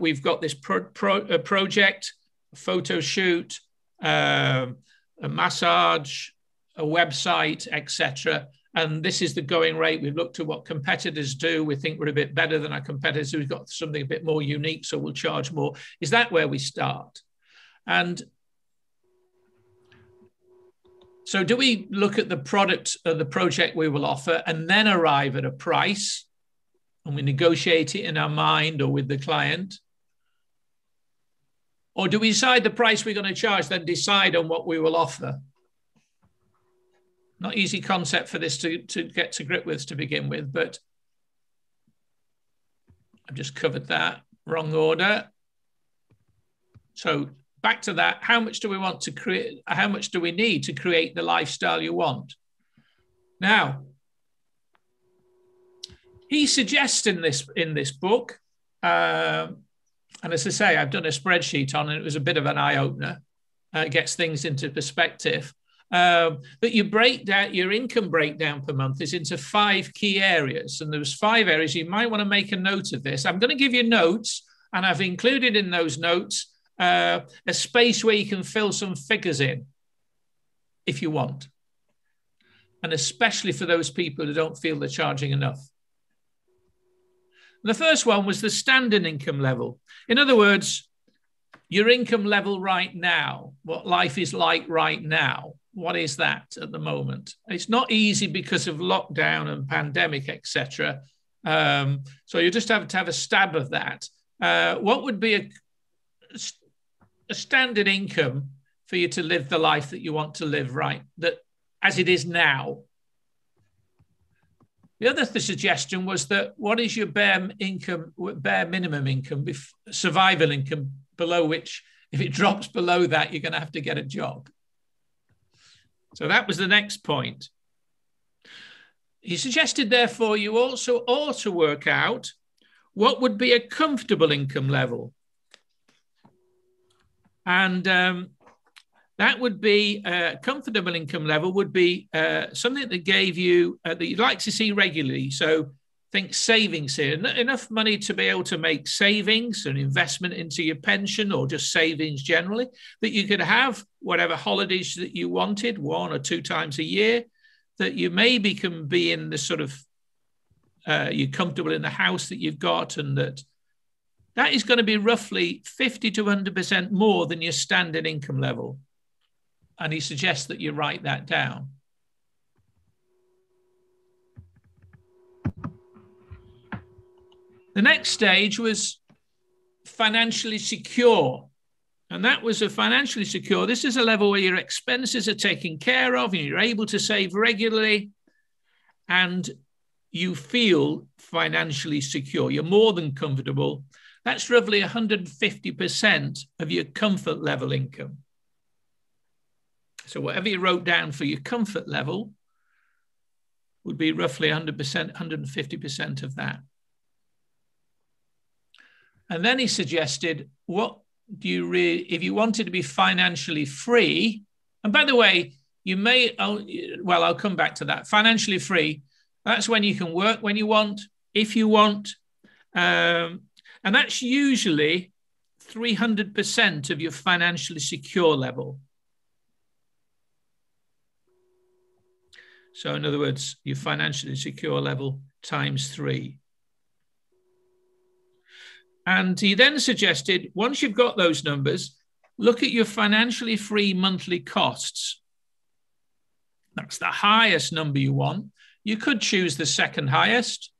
S1: we've got this project, a photo shoot, a massage, a website, etc., and this is the going rate? We've looked at what competitors do. We think we're a bit better than our competitors. We've got something a bit more unique, so we'll charge more. Is that where we start? And so do we look at the product or the project we will offer and then arrive at a price and we negotiate it in our mind or with the client? Or do we decide the price we're going to charge, then decide on what we will offer? Not easy concept for this to get to grip with to begin with, but I've just covered that. Wrong order. So back to that, how much do we want to create? How much do we need to create the lifestyle you want? Now, he suggests in this book, and as I say, I've done a spreadsheet on it. It was a bit of an eye-opener. It gets things into perspective. But you break down your income breakdown per month is into 5 key areas. And there's 5 areas. You might want to make a note of this. I'm going to give you notes, and I've included in those notes a space where you can fill some figures in if you want. And especially for those people who don't feel they're charging enough. The first one was the standard income level. In other words, your income level right now, what life is like right now. What is that at the moment? It's not easy because of lockdown and pandemic, etc. So you just have to have a stab of that. What would be a standard income for you to live the life that you want to live, right? That as it is now. The other suggestion was that what is your bare minimum income, survival income, below which, if it drops below that, you're going to have to get a job. So that was the next point. He suggested, therefore, you also ought to work out what would be a comfortable income level. And that would be a comfortable income level would be something that gave you, that you'd like to see regularly. So think savings here, enough money to be able to make savings and investment into your pension or just savings generally, that you could have whatever holidays that you wanted 1 or 2 times a year, that you maybe can be in the sort of, you're comfortable in the house that you've got, and that is going to be roughly 50 to 100% more than your standard income level. And he suggests that you write that down. The next stage was financially secure. And that was a financially secure. This is a level where your expenses are taken care of and you're able to save regularly and you feel financially secure. You're more than comfortable. That's roughly 150% of your comfort level income. So whatever you wrote down for your comfort level would be roughly 100%, 150% of that. And then he suggested, what do you really, if you wanted to be financially free, and by the way, you may, well, I'll come back to that. Financially free, that's when you can work when you want, if you want. And that's usually 300% of your financially secure level. So in other words, your financially secure level times 3. And he then suggested, once you've got those numbers, look at your financially free monthly costs. That's the highest number you want. You could choose the second highest.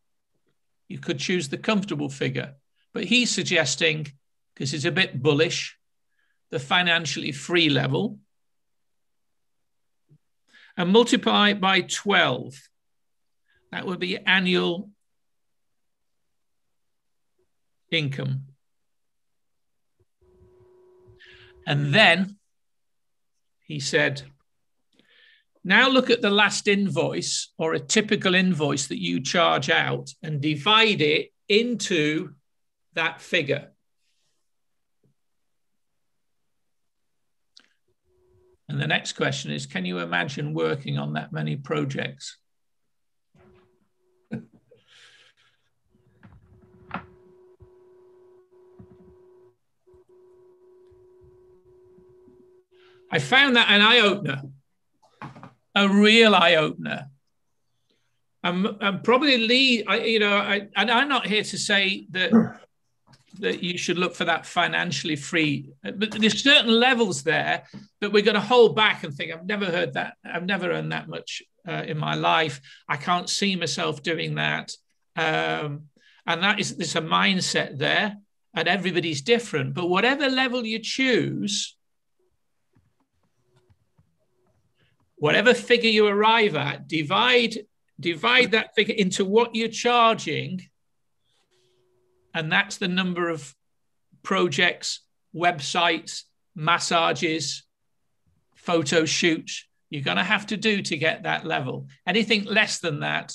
S1: You could choose the comfortable figure. But he's suggesting, because he's a bit bullish, the financially free level. And multiply it by 12. That would be annual income. And then he said, now look at the last invoice or a typical invoice that you charge out and divide it into that figure. And the next question is, can you imagine working on that many projects? I found that an eye-opener, a real eye-opener. I'm probably and I'm not here to say that you should look for that financially free, but there's certain levels there that we're going to hold back and think, I've never heard that. I've never earned that much in my life. I can't see myself doing that. And there's a mindset there, and everybody's different. But whatever level you choose, whatever figure you arrive at, divide that figure into what you're charging, and that's the number of projects, websites, massages, photo shoots you're going to have to do to get that level. Anything less than that,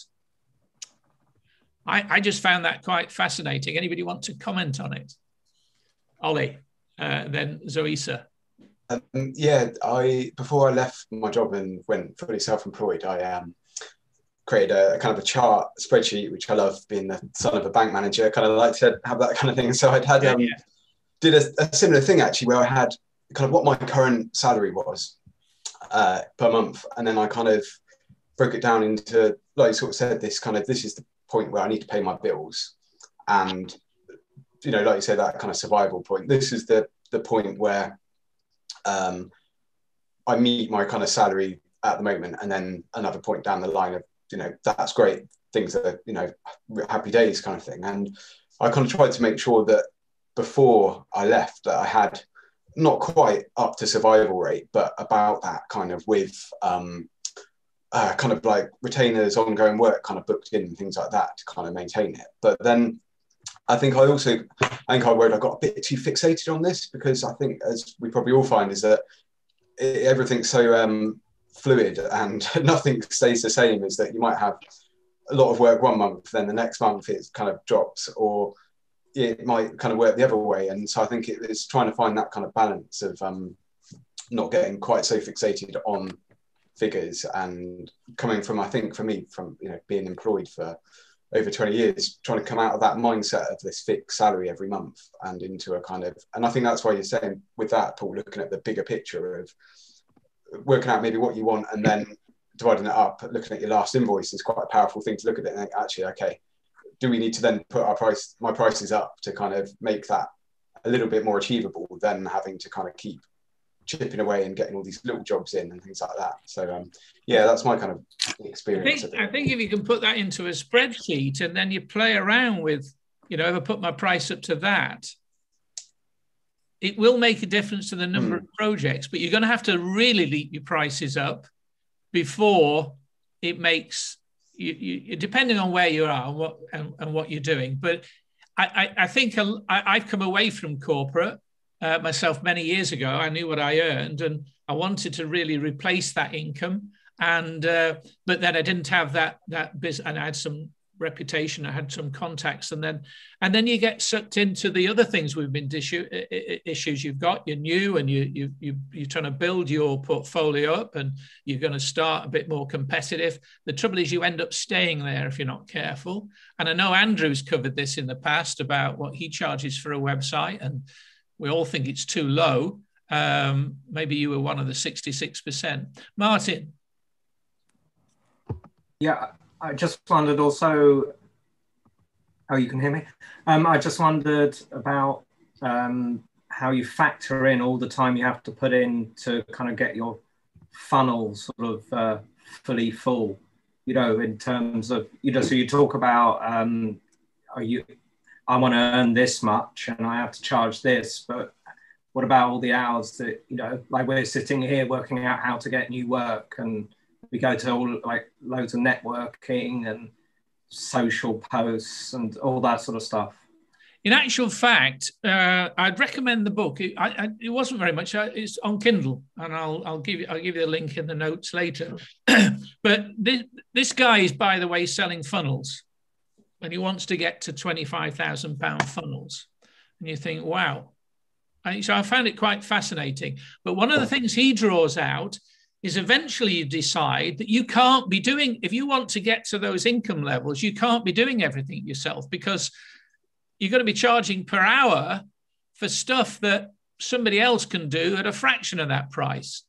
S1: I just found that quite fascinating. Anybody want to comment on it? Ollie, then Zoisa.
S13: Before I left my job and went fully self-employed, I created a kind of a chart spreadsheet, which I love, being the son of a bank manager, kind of like to have that kind of thing. So I'd had did a similar thing actually, where I had kind of what my current salary was per month, and then I kind of broke it down into, like you sort of said, this is the point where I need to pay my bills, and like you said, that kind of survival point. This is the point where I meet my kind of salary at the moment, and then another point down the line of, that's great, things that are, happy days kind of thing. And I kind of tried to make sure that before I left, that I had not quite up to survival rate, but about that kind of, with kind of like retainers, ongoing work kind of booked in and things like that to kind of maintain it. But then I think I got a bit too fixated on this, because I think, as we probably all find, is that everything's so fluid and nothing stays the same. Is that you might have a lot of work one month, then the next month it kind of drops, or it might kind of work the other way. And so I think it's trying to find that kind of balance of not getting quite so fixated on figures, and coming from, I think for me, from being employed for over 20 years, trying to come out of that mindset of this fixed salary every month and into a kind of, and I think that's why you're saying with that, Paul, looking at the bigger picture of working out maybe what you want and then dividing it up, looking at your last invoice is quite a powerful thing to look at it and think, actually, okay, do we need to then put my prices up to kind of make that a little bit more achievable than having to kind of keep chipping away and getting all these little jobs in and things like that. So that's my kind of experience.
S1: I think if you can put that into a spreadsheet and then you play around with, if I put my price up to that, it will make a difference to the number of projects, but you're going to have to really leap your prices up before it makes you depending on where you are and what you're doing. But I think I've come away from corporate myself many years ago. I knew what I earned, and I wanted to really replace that income. And but then I didn't have that business, and I had some reputation, I had some contacts, and then you get sucked into the other things we've been issues you've got. You're new, and you're trying to build your portfolio up, and you're going to start a bit more competitive. The trouble is you end up staying there if you're not careful. And I know Andrew's covered this in the past about what he charges for a website, and we all think it's too low. Maybe you were one of the 66%. Martin.
S12: Yeah, I just wondered also, you can hear me? I just wondered about how you factor in all the time you have to put in to kind of get your funnel sort of fully full, in terms of, so you talk about, I want to earn this much and I have to charge this, but what about all the hours that, like we're sitting here working out how to get new work, and we go to all like loads of networking and social posts and all that sort of stuff.
S1: In actual fact, I'd recommend the book. It wasn't very much. It's on Kindle, and I'll give you the link in the notes later. But this guy is, by the way, selling funnels, and he wants to get to £25,000 funnels. And you think, wow. So I found it quite fascinating. But one of the things he draws out is eventually you decide that you can't be doing, if you want to get to those income levels, you can't be doing everything yourself, because you're going to be charging per hour for stuff that somebody else can do at a fraction of that price.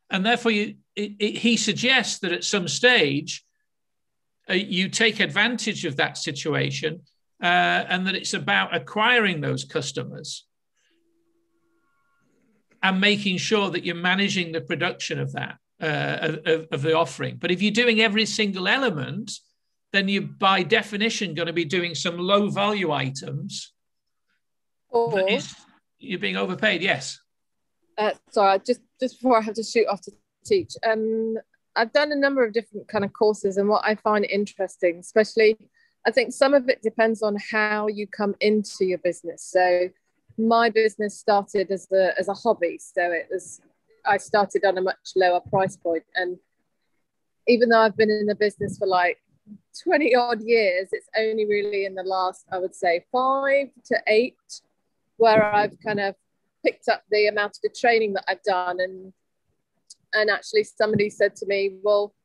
S1: And therefore, he suggests that at some stage, you take advantage of that situation, and that it's about acquiring those customers and making sure that you're managing the production of that, of the offering. But if you're doing every single element, then you're by definition going to be doing some low value items.
S14: Or
S1: you're being overpaid, yes.
S14: Sorry, just before I have to shoot off to teach. I've done a number of different kind of courses, and what I find interesting, especially, I think some of it depends on how you come into your business. So my business started as a hobby. So I started on a much lower price point. And even though I've been in the business for like 20 odd years, it's only really in the last, I would say 5 to 8, where I've kind of picked up the amount of training that I've done. And actually somebody said to me, well,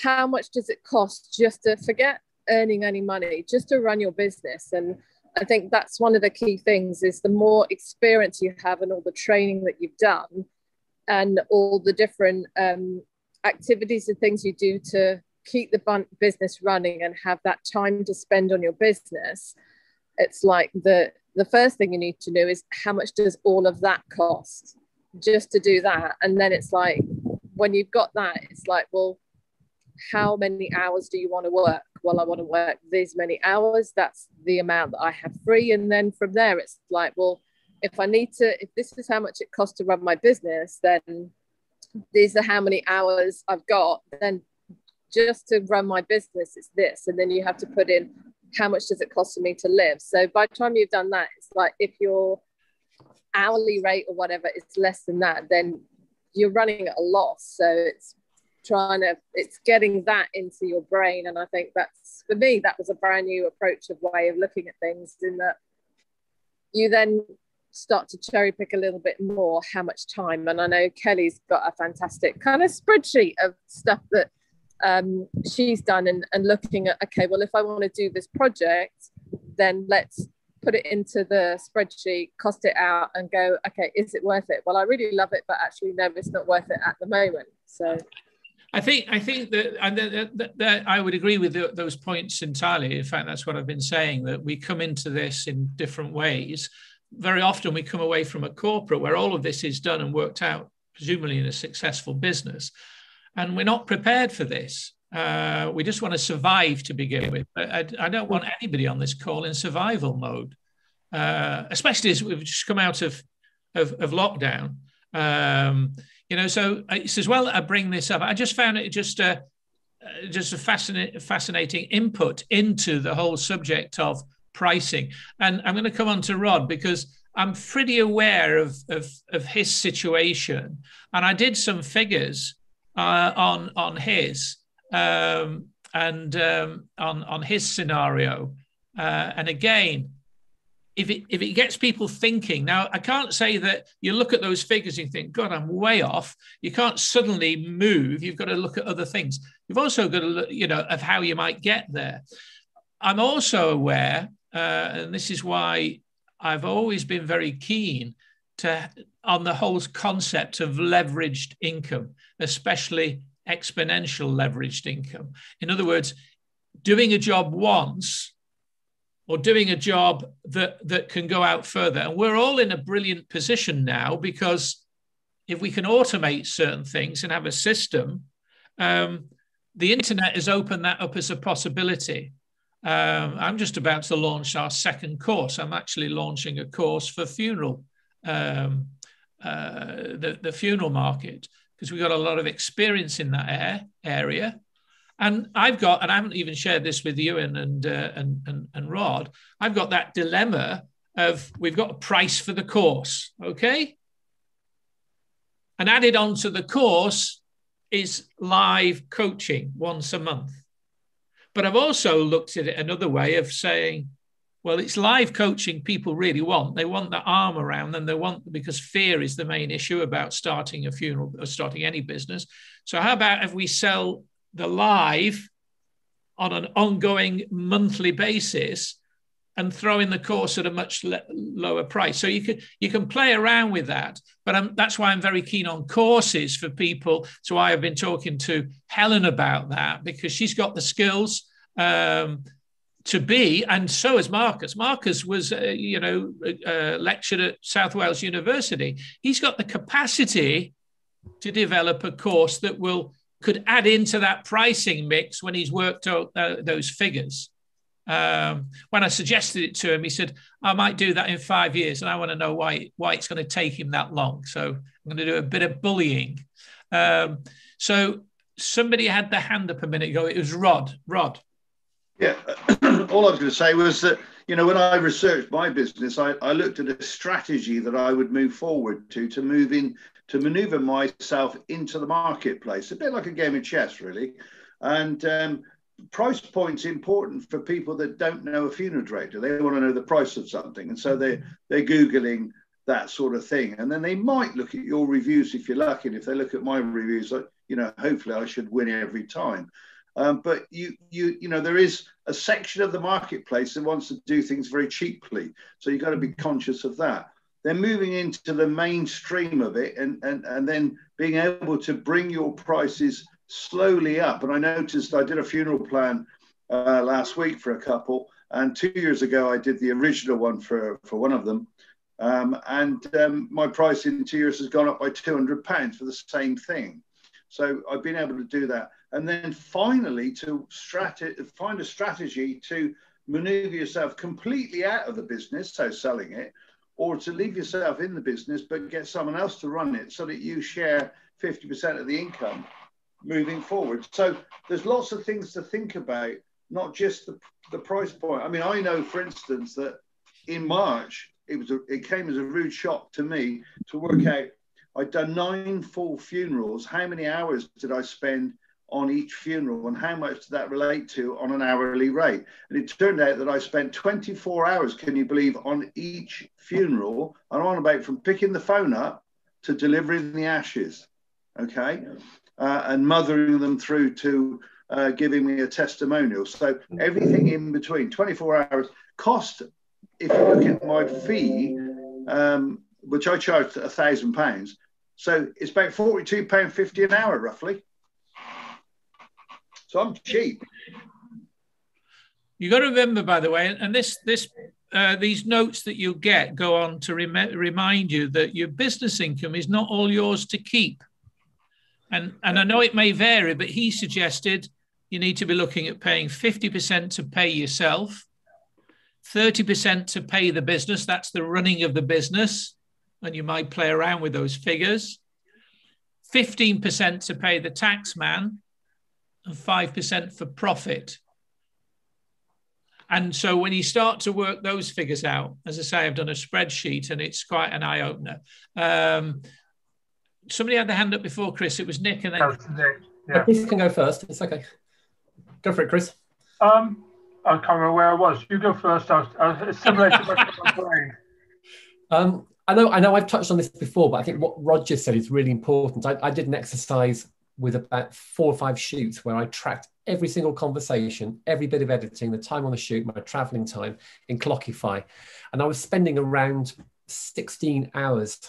S14: how much does it cost just to forget earning any money, just to run your business? And I think that's one of the key things, is the more experience you have and all the training that you've done and all the different activities and things you do to keep the business running and have that time to spend on your business, it's like the first thing you need to know is how much does all of that cost just to do that. And then it's like, when you've got that, it's like, well, how many hours do you want to work? Well, I want to work these many hours. That's the amount that I have free. And then from there, it's like, well, if this is how much it costs to run my business, then these are how many hours I've got. Then just to run my business, it's this. And then you have to put in, how much does it cost for me to live? So by the time you've done that, it's like, if your hourly rate or whatever is less than that, then you're running at a loss. So it's getting that into your brain. And I think that's, for me, that was a brand new approach of way of looking at things, in that you then start to cherry pick a little bit more how much time. And I know Kelly's got a fantastic kind of spreadsheet of stuff that she's done, and looking at, okay, well, if I want to do this project, then let's put it into the spreadsheet, cost it out, and go, okay, is it worth it? Well, I really love it, but actually, no, it's not worth it at the moment. So
S1: I think that I would agree with those points entirely. In fact, that's what I've been saying, that we come into this in different ways. Very often we come away from a corporate where all of this is done and worked out, presumably in a successful business, and we're not prepared for this. We just want to survive to begin with. I don't want anybody on this call in survival mode, especially as we've just come out of lockdown. So it's as well I bring this up. I just found it just a fascinating input into the whole subject of pricing. And I'm going to come on to Rod, because I'm pretty aware of his situation. And I did some figures on his on his scenario. And again, if it gets people thinking, now I can't say that you look at those figures and think, God, I'm way off. You can't suddenly move. You've got to look at other things. You've also got to look, of how you might get there. I'm also aware, and this is why I've always been very keen on the whole concept of leveraged income, especially exponential leveraged income. In other words, doing a job once, or doing a job that can go out further. And we're all in a brilliant position now, because if we can automate certain things and have a system, the internet has opened that up as a possibility. I'm just about to launch our second course. I'm actually launching a course for funeral, the funeral market, because we've got a lot of experience in that area. And I haven't even shared this with you and Rod, I've got that dilemma of, we've got a price for the course, okay? And added onto the course is live coaching once a month. But I've also looked at it another way of saying, Well, it's live coaching people really want. They want the arm around them. They want, because fear is the main issue about starting a funeral or starting any business. So how about if we sell the live on an ongoing monthly basis and throw in the course at a much lower price? So you can play around with that. But that's why I'm very keen on courses for people. So I have been talking to Helen about that, because she's got the skills to be, and so has Marcus. Marcus was, lectured at South Wales University. He's got the capacity to develop a course that could add into that pricing mix when he's worked out those figures. When I suggested it to him, he said, I might do that in 5 years, and I want to know why it's going to take him that long. So I'm going to do a bit of bullying. So somebody had their hand up a minute ago. It was Rod.
S16: Yeah, all I was going to say was that, when I researched my business, I looked at a strategy that I would move forward to maneuver myself into the marketplace, a bit like a game of chess, really. And price point's important for people that don't know a funeral director. They want to know the price of something. And so they're Googling that sort of thing. And then they might look at your reviews if you're lucky. And if they look at my reviews, hopefully I should win every time. But there is a section of the marketplace that wants to do things very cheaply. So you've got to be conscious of that. They're moving into the mainstream of it and then being able to bring your prices slowly up. And I noticed I did a funeral plan last week for a couple, and 2 years ago I did the original one for one of them. My price in 2 years has gone up by £200 for the same thing. So I've been able to do that. And then finally to find a strategy to maneuver yourself completely out of the business, so selling it, or to leave yourself in the business but get someone else to run it so that you share 50% of the income moving forward. So there's lots of things to think about, not just the price point. I mean, I know, for instance, that in March, it came as a rude shock to me to work out, I'd done 9 full funerals. How many hours did I spend on each funeral, and how much did that relate to on an hourly rate? And it turned out that I spent 24 hours, can you believe, on each funeral. I'm on about from picking the phone up to delivering the ashes, okay? And mothering them through to giving me a testimonial. So everything in between, 24 hours. Cost, if you look at my fee, which I charged £1,000, so it's about £42.50 an hour, roughly. So I'm cheap.
S1: You got to remember, by the way, and these notes that you get go on to remind you that your business income is not all yours to keep. And I know it may vary, but he suggested you need to be looking at paying 50% to pay yourself, 30% to pay the business. That's the running of the business. And you might play around with those figures. 15% to pay the tax man, and 5% for profit. And so when you start to work those figures out, as I say, I've done a spreadsheet and it's quite an eye-opener. Somebody had their hand up before, Chris. It was Nick. And then
S3: Yeah.
S6: Chris can go first. It's okay. Go for it, Chris.
S3: I can't remember where I was. You go first. I was assimilating my brain.
S6: I know I've touched on this before, but I think what Rod just said is really important. I did an exercise with about 4 or 5 shoots where I tracked every single conversation, every bit of editing, the time on the shoot, my traveling time in Clockify. And I was spending around 16 hours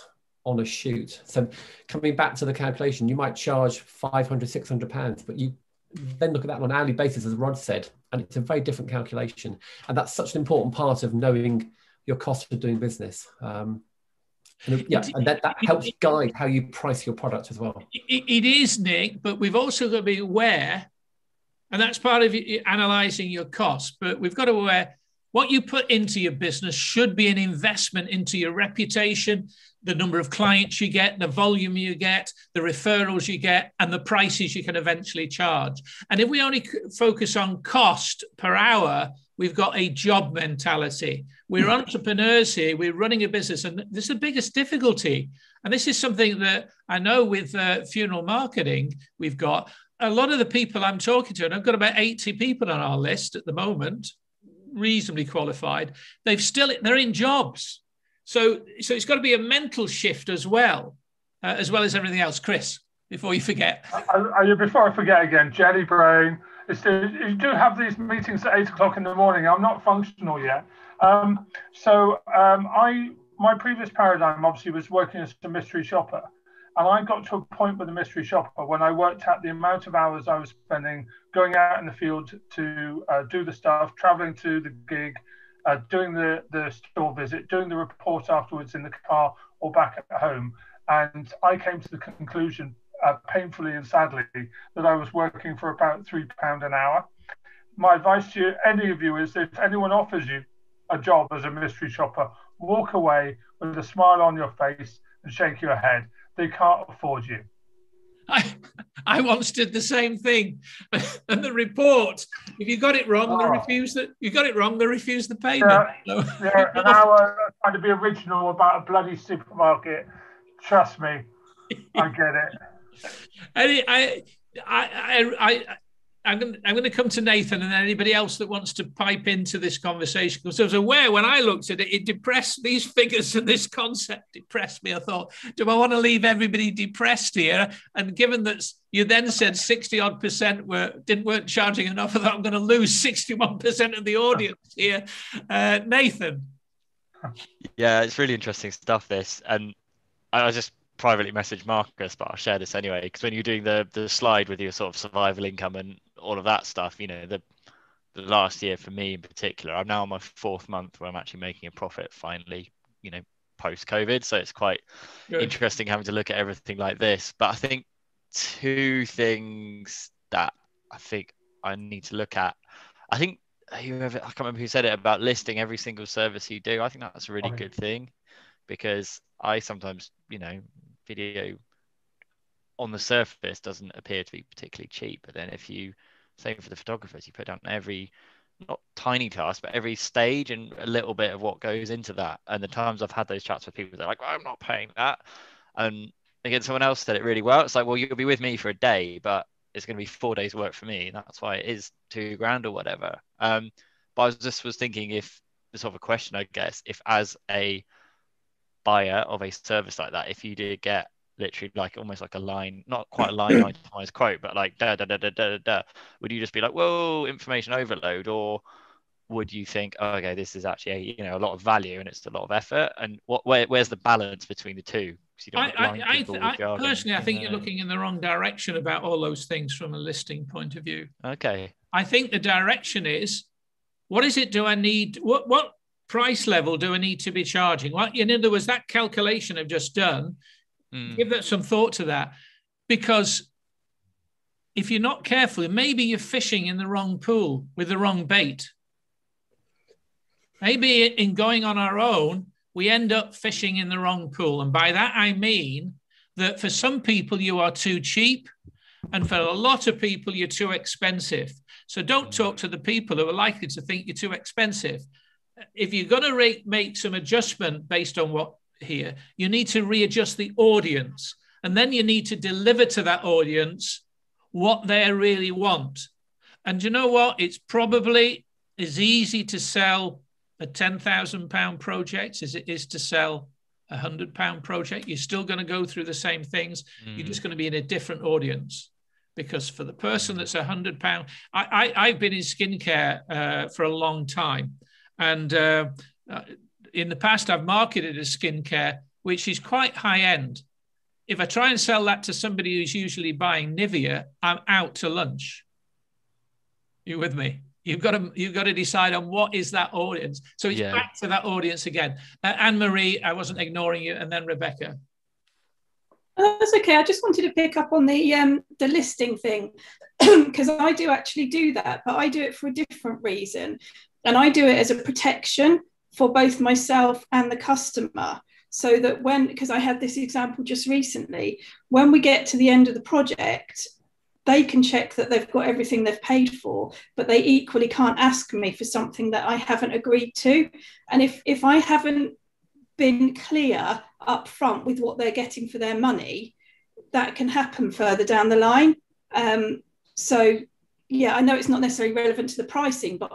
S6: on a shoot. So coming back to the calculation, you might charge £500, £600, but you then look at that on an hourly basis, as Rod said, and it's a very different calculation. And that's such an important part of knowing your cost of doing business. And that helps guide how you price your product as well.
S1: It is, Nick, but we've also got to be aware, and that's part of analysing your costs, but we've got to be aware what you put into your business should be an investment into your reputation, the number of clients you get, the volume you get, the referrals you get, and the prices you can eventually charge. And if we only focus on cost per hour, we've got a job mentality. We're entrepreneurs here. We're running a business. And this is the biggest difficulty. And this is something that I know with funeral marketing, we've got a lot of the people I'm talking to, and I've got about 80 people on our list at the moment. reasonably qualified, they're in jobs. So it's got to be a mental shift as well as everything else. Chris, before you forget.
S3: Before I forget again, Jelly Brain, you do have these meetings at 8 o'clock in the morning. I'm not functional yet. My previous paradigm obviously was working as a mystery shopper. And I got to a point with the mystery shopper when I worked out the amount of hours I was spending going out in the field to do the stuff, traveling to the gig, doing the store visit, doing the report afterwards in the car or back at home. And I came to the conclusion, painfully and sadly, that I was working for about £3 an hour. My advice to any of you is, if anyone offers you a job as a mystery shopper, walk away with a smile on your face and shake your head. They can't afford you.
S1: I once did the same thing, and the report, if you got it wrong, they refused it. You got it wrong, they refused the payment.
S3: Yeah, an hour trying to be original about a bloody supermarket. Trust me, I get it.
S1: I'm going to come to Nathan and anybody else that wants to pipe into this conversation, because I was aware when I looked at it, it depressed, these figures and this concept depressed me. I thought, do I want to leave everybody depressed here? And given that you then said 60% weren't charging enough, I thought I'm going to lose 61% of the audience here. Nathan.
S4: Yeah, it's really interesting stuff, this. And I just privately messaged Marcus, but I'll share this anyway, because when you're doing the slide with your sort of survival income and all of that stuff, the last year for me in particular, I'm now on my 4th month where I'm actually making a profit finally, post COVID. So it's quite interesting having to look at everything like this. But I think 2 things that I think I need to look at. I think I can't remember who said it about listing every single service you do. I think that's a really good thing, because I sometimes, video on the surface doesn't appear to be particularly cheap. But then if you, same for the photographers, you put down every, not tiny task, but every stage and a little bit of what goes into that. And the times I've had those chats with people, they're like, well, I'm not paying that. And again, someone else said it really well. It's like, well, you'll be with me for a day, but it's going to be 4 days work for me. And that's why it is £2,000 or whatever. But I was thinking, if the sort of a question, I guess, if as a buyer of a service like that, if you did get literally like almost like a line, not quite a line itemized quote, but like would you just be like, whoa, information overload? Or would you think, oh, okay, this is actually a lot of value and it's a lot of effort? And where's the balance between the two?
S1: Personally, I think you're looking in the wrong direction about all those things from a listing point of view.
S4: Okay.
S1: I think the direction what is it do I need? What price level do I need to be charging? Well, in other words, that calculation I've just done, give that some thought to that, because if you're not careful, maybe you're fishing in the wrong pool with the wrong bait. Maybe in going on our own, we end up fishing in the wrong pool. And by that, I mean that for some people, you are too cheap. And for a lot of people, you're too expensive. So don't talk to the people who are likely to think you're too expensive. If you're going to make some adjustment based on what here, you need to readjust the audience. And then you need to deliver to that audience what they really want. And you know what? It's probably as easy to sell a £10,000 project as it is to sell a £100 project. You're still going to go through the same things. You're just going to be in a different audience. Because for the person that's £100, I've been in skincare for a long time. And in the past, I've marketed as skincare, which is quite high end. If I try and sell that to somebody who's usually buying Nivea, I'm out to lunch. You with me? You've got to decide on what is that audience. So it's back to that audience again. Anne-Marie, I wasn't ignoring you, and then Rebecca.
S8: That's okay. I just wanted to pick up on the listing thing, because I do actually do that, but I do it for a different reason. And I do it as a protection for both myself and the customer. So that because I had this example just recently, when we get to the end of the project, they can check that they've got everything they've paid for, but they equally can't ask me for something that I haven't agreed to. And if I haven't been clear up front with what they're getting for their money, that can happen further down the line. So yeah, I know it's not necessarily relevant to the pricing, but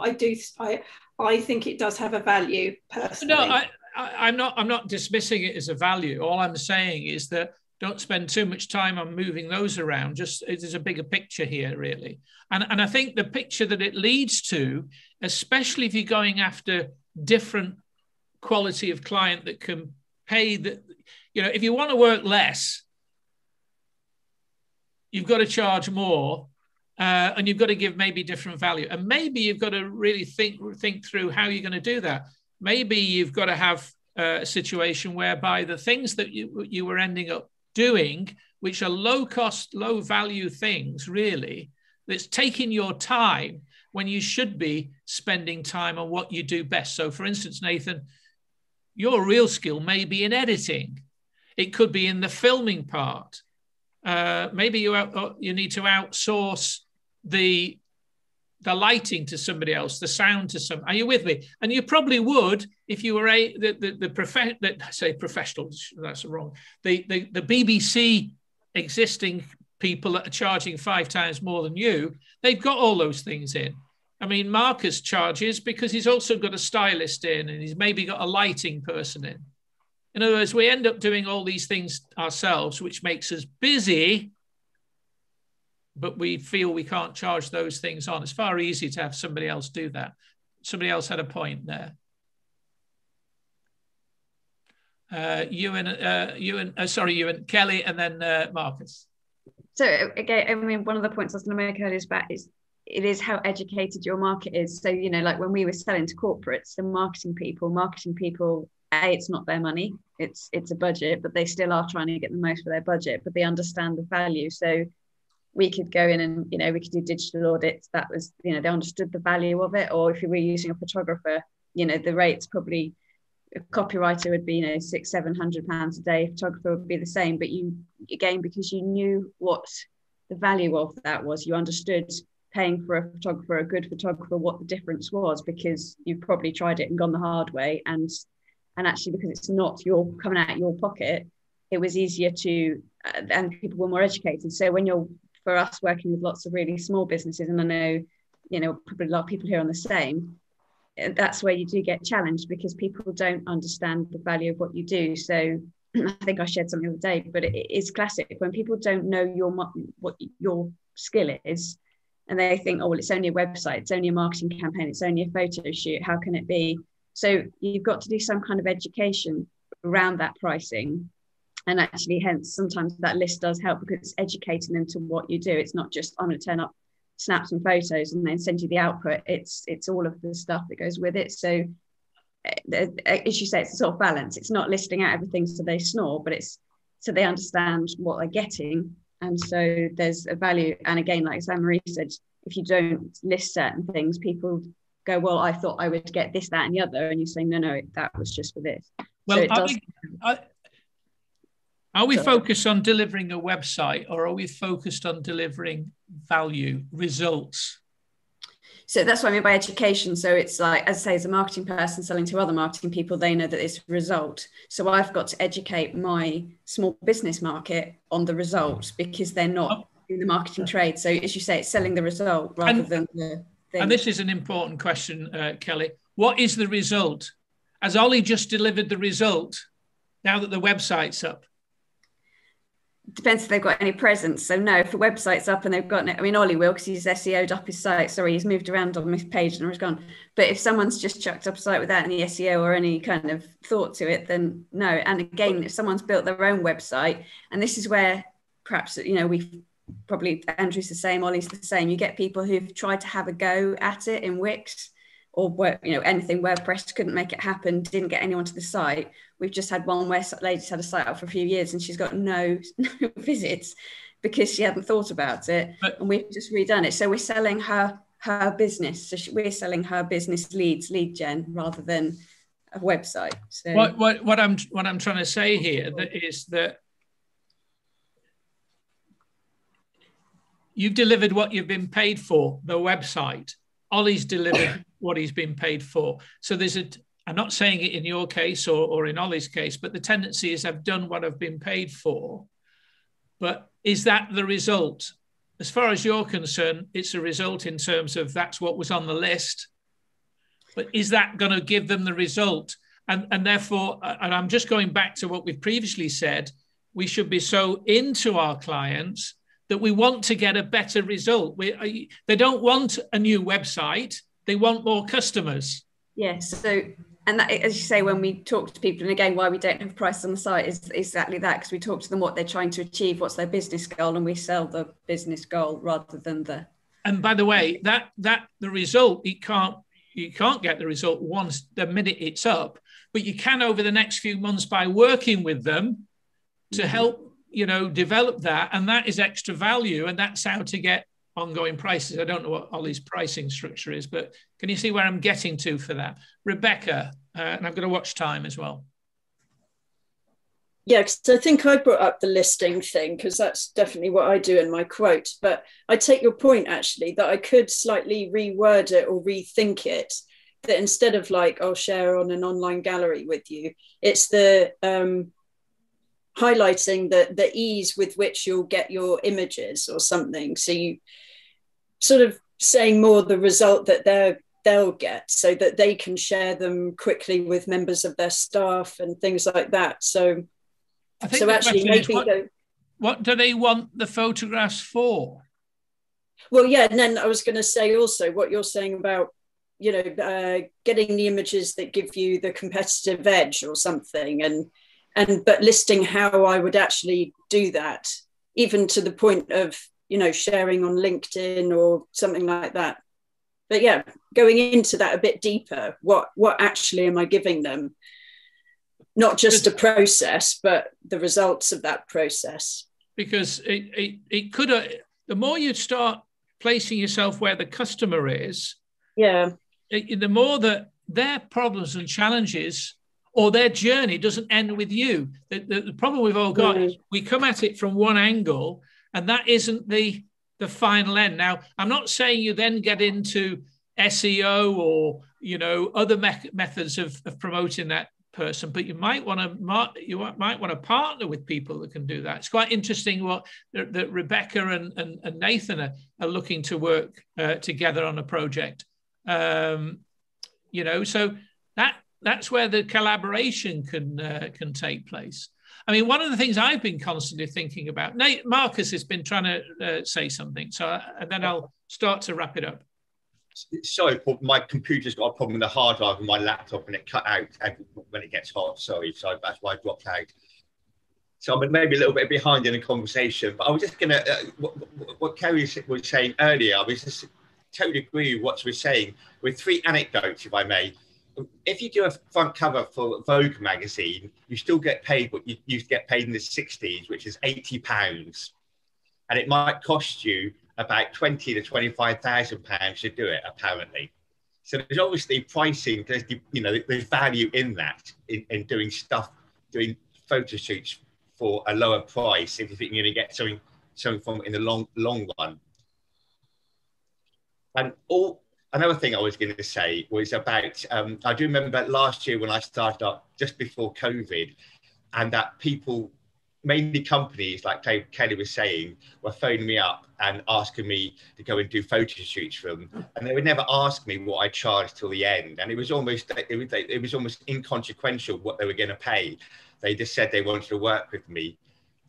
S8: I think it does have a value personally.
S1: No, I'm not dismissing it as a value. All I'm saying is that don't spend too much time on moving those around. Just there's a bigger picture here, really. And I think the picture that it leads to, especially if you're going after different quality of client that can pay the, if you want to work less, you've got to charge more. And you've got to give maybe different value. And maybe you've got to really think through how you're going to do that. Maybe you've got to have a situation whereby the things that you were ending up doing, which are low cost, low value things, really, that's taking your time when you should be spending time on what you do best. So for instance, Nathan, your real skill may be in editing. It could be in the filming part. Maybe you need to outsource the lighting to somebody else, the sound to some. Are you with me? And you probably would if you were professional. That's wrong. The BBC existing people that are charging 5 times more than you. They've got all those things in. I mean, Marcus charges because he's also got a stylist in, and he's maybe got a lighting person in. In other words, we end up doing all these things ourselves, which makes us busy, but we feel we can't charge those things on. It's far easier to have somebody else do that. Somebody else had a point there. Ewan, Kelly, and then Marcus.
S9: So again, I mean, one of the points I was going to make earlier is it is how educated your market is. So, like when we were selling to corporates, the marketing people, it's not their money, it's a budget, but they still are trying to get the most for their budget, but they understand the value. So we could go in and, we could do digital audits. That was, they understood the value of it. Or if you were using a photographer, the rates probably, a copywriter would be, £600-700 a day. Photographer would be the same, but because you knew what the value of that was, you understood paying for a photographer, a good photographer, what the difference was, because you've probably tried it and gone the hard way. And actually, because it's not coming out of your pocket, it was easier to, and people were more educated. So for us working with lots of really small businesses, and I know, probably a lot of people here are the same, that's where you do get challenged because people don't understand the value of what you do. So I think I shared something the other day, but it is classic when people don't know what your skill is, and they think, oh, well, it's only a website, it's only a marketing campaign, it's only a photo shoot, how can it be? So you've got to do some kind of education around that pricing. And actually, hence, sometimes that list does help because it's educating them to what you do. It's not just, I'm going to turn up, snap some photos and then send you the output. It's all of the stuff that goes with it. So as you say, it's a sort of balance. It's not listing out everything so they snore, but it's so they understand what they're getting. And so there's a value. And again, like Anne-Marie said, if you don't list certain things, people go, well, I thought I would get this, that, and the other. And you say, no, that was just for this.
S1: Well,
S9: so
S1: are we focused on delivering a website, or are we focused on delivering value, results?
S9: So that's what I mean by education. So it's like, as I say, as a marketing person selling to other marketing people, they know that it's a result. So I've got to educate my small business market on the result because they're not in the marketing trade. So as you say, it's selling the result rather than the thing.
S1: And this is an important question, Kelly. What is the result? Has Ollie just delivered the result now that the website's up?
S9: Depends if they've got any presence. So no, if the website's up and they've got, Ollie will because he's SEO'd up his site. Sorry, he's moved around on his page and he's gone. But if someone's just chucked up a site without any SEO or any kind of thought to it, then no. And again, if someone's built their own website, and this is where perhaps, we've probably, Andrew's the same, Ollie's the same. You get people who've tried to have a go at it in Wix or, anything, WordPress, couldn't make it happen, didn't get anyone to the site. We've just had one where lady's had a site up for a few years and she's got no visits because she hadn't thought about it. And we've just redone it. So we're selling her business. So we're selling her business lead gen rather than a website. So
S1: what I'm trying to say here is that you've delivered what you've been paid for, the website. Ollie's delivered what he's been paid for. So I'm not saying it in your case or in Ollie's case, but the tendency is I've done what I've been paid for. But is that the result? As far as you're concerned, it's a result in terms of that's what was on the list. but is that going to give them the result? And therefore, and I'm just going back to what we've previously said, we should be so into our clients that we want to get a better result. They don't want a new website, they want more customers.
S9: Yes, so, and that, as you say, when we talk to people, and again, why we don't have prices on the site is exactly that, because we talk to them what they're trying to achieve, what's their business goal, and we sell the business goal rather than the... And
S1: by the way, that the result, you can't get the result once the minute it's up, but you can over the next few months by working with them to help, develop that, and that is extra value, and that's how to get ongoing prices. I don't know what Ollie's pricing structure is, but can you see where I'm getting to for that? Rebecca, and I've got to watch time as well.
S2: Yeah, because I think I brought up the listing thing because that's definitely what I do in my quote, but I take your point actually that I could slightly reword it or rethink it, that instead of like, I'll share on an online gallery with you, it's the highlighting the ease with which you'll get your images or something. So you sort of saying more the result that they'll get so that they can share them quickly with members of their staff and things like that. So,
S1: I think so actually maybe what do they want the photographs for?
S2: Well, yeah, and then I was going to say also what you're saying about, getting the images that give you the competitive edge or something, but listing how I would actually do that, even to the point of, sharing on LinkedIn or something like that. But yeah, going into that a bit deeper, what actually am I giving them? Not just a process, but the results of that process.
S1: Because it could, the more you start placing yourself where the customer is,
S2: yeah,
S1: the more that their problems and challenges or their journey doesn't end with you. The problem we've all got is we come at it from one angle, and that isn't the final end. Now, I'm not saying you then get into SEO or other methods of promoting that person, but you might want to partner with people that can do that. It's quite interesting what that Rebecca and Nathan are looking to work together on a project. So that's where the collaboration can take place. I mean, one of the things I've been constantly thinking about, Marcus has been trying to say something, and then I'll start to wrap it up.
S10: Sorry, Paul, my computer's got a problem with the hard drive of my laptop and it cut out when it gets hot. Sorry, so that's why I dropped out. So I'm maybe a little bit behind in the conversation, but I was just going to, what Kerry was saying earlier, I was just totally agree with what she was saying, with 3 anecdotes, if I may. If you do a front cover for Vogue magazine, you still get paid what you used to get paid in the 60s, which is £80. And it might cost you about £20,000 to £25,000 to do it, apparently. So there's obviously pricing, there's value in that, in doing photo shoots for a lower price if you think you're going to get something from it in the long run. And another thing I was going to say was about, I do remember last year when I started up just before COVID, and that people, mainly companies, like Kelly was saying, were phoning me up and asking me to go and do photo shoots for them, and they would never ask me what I charged till the end, and it was almost inconsequential what they were going to pay. They just said they wanted to work with me.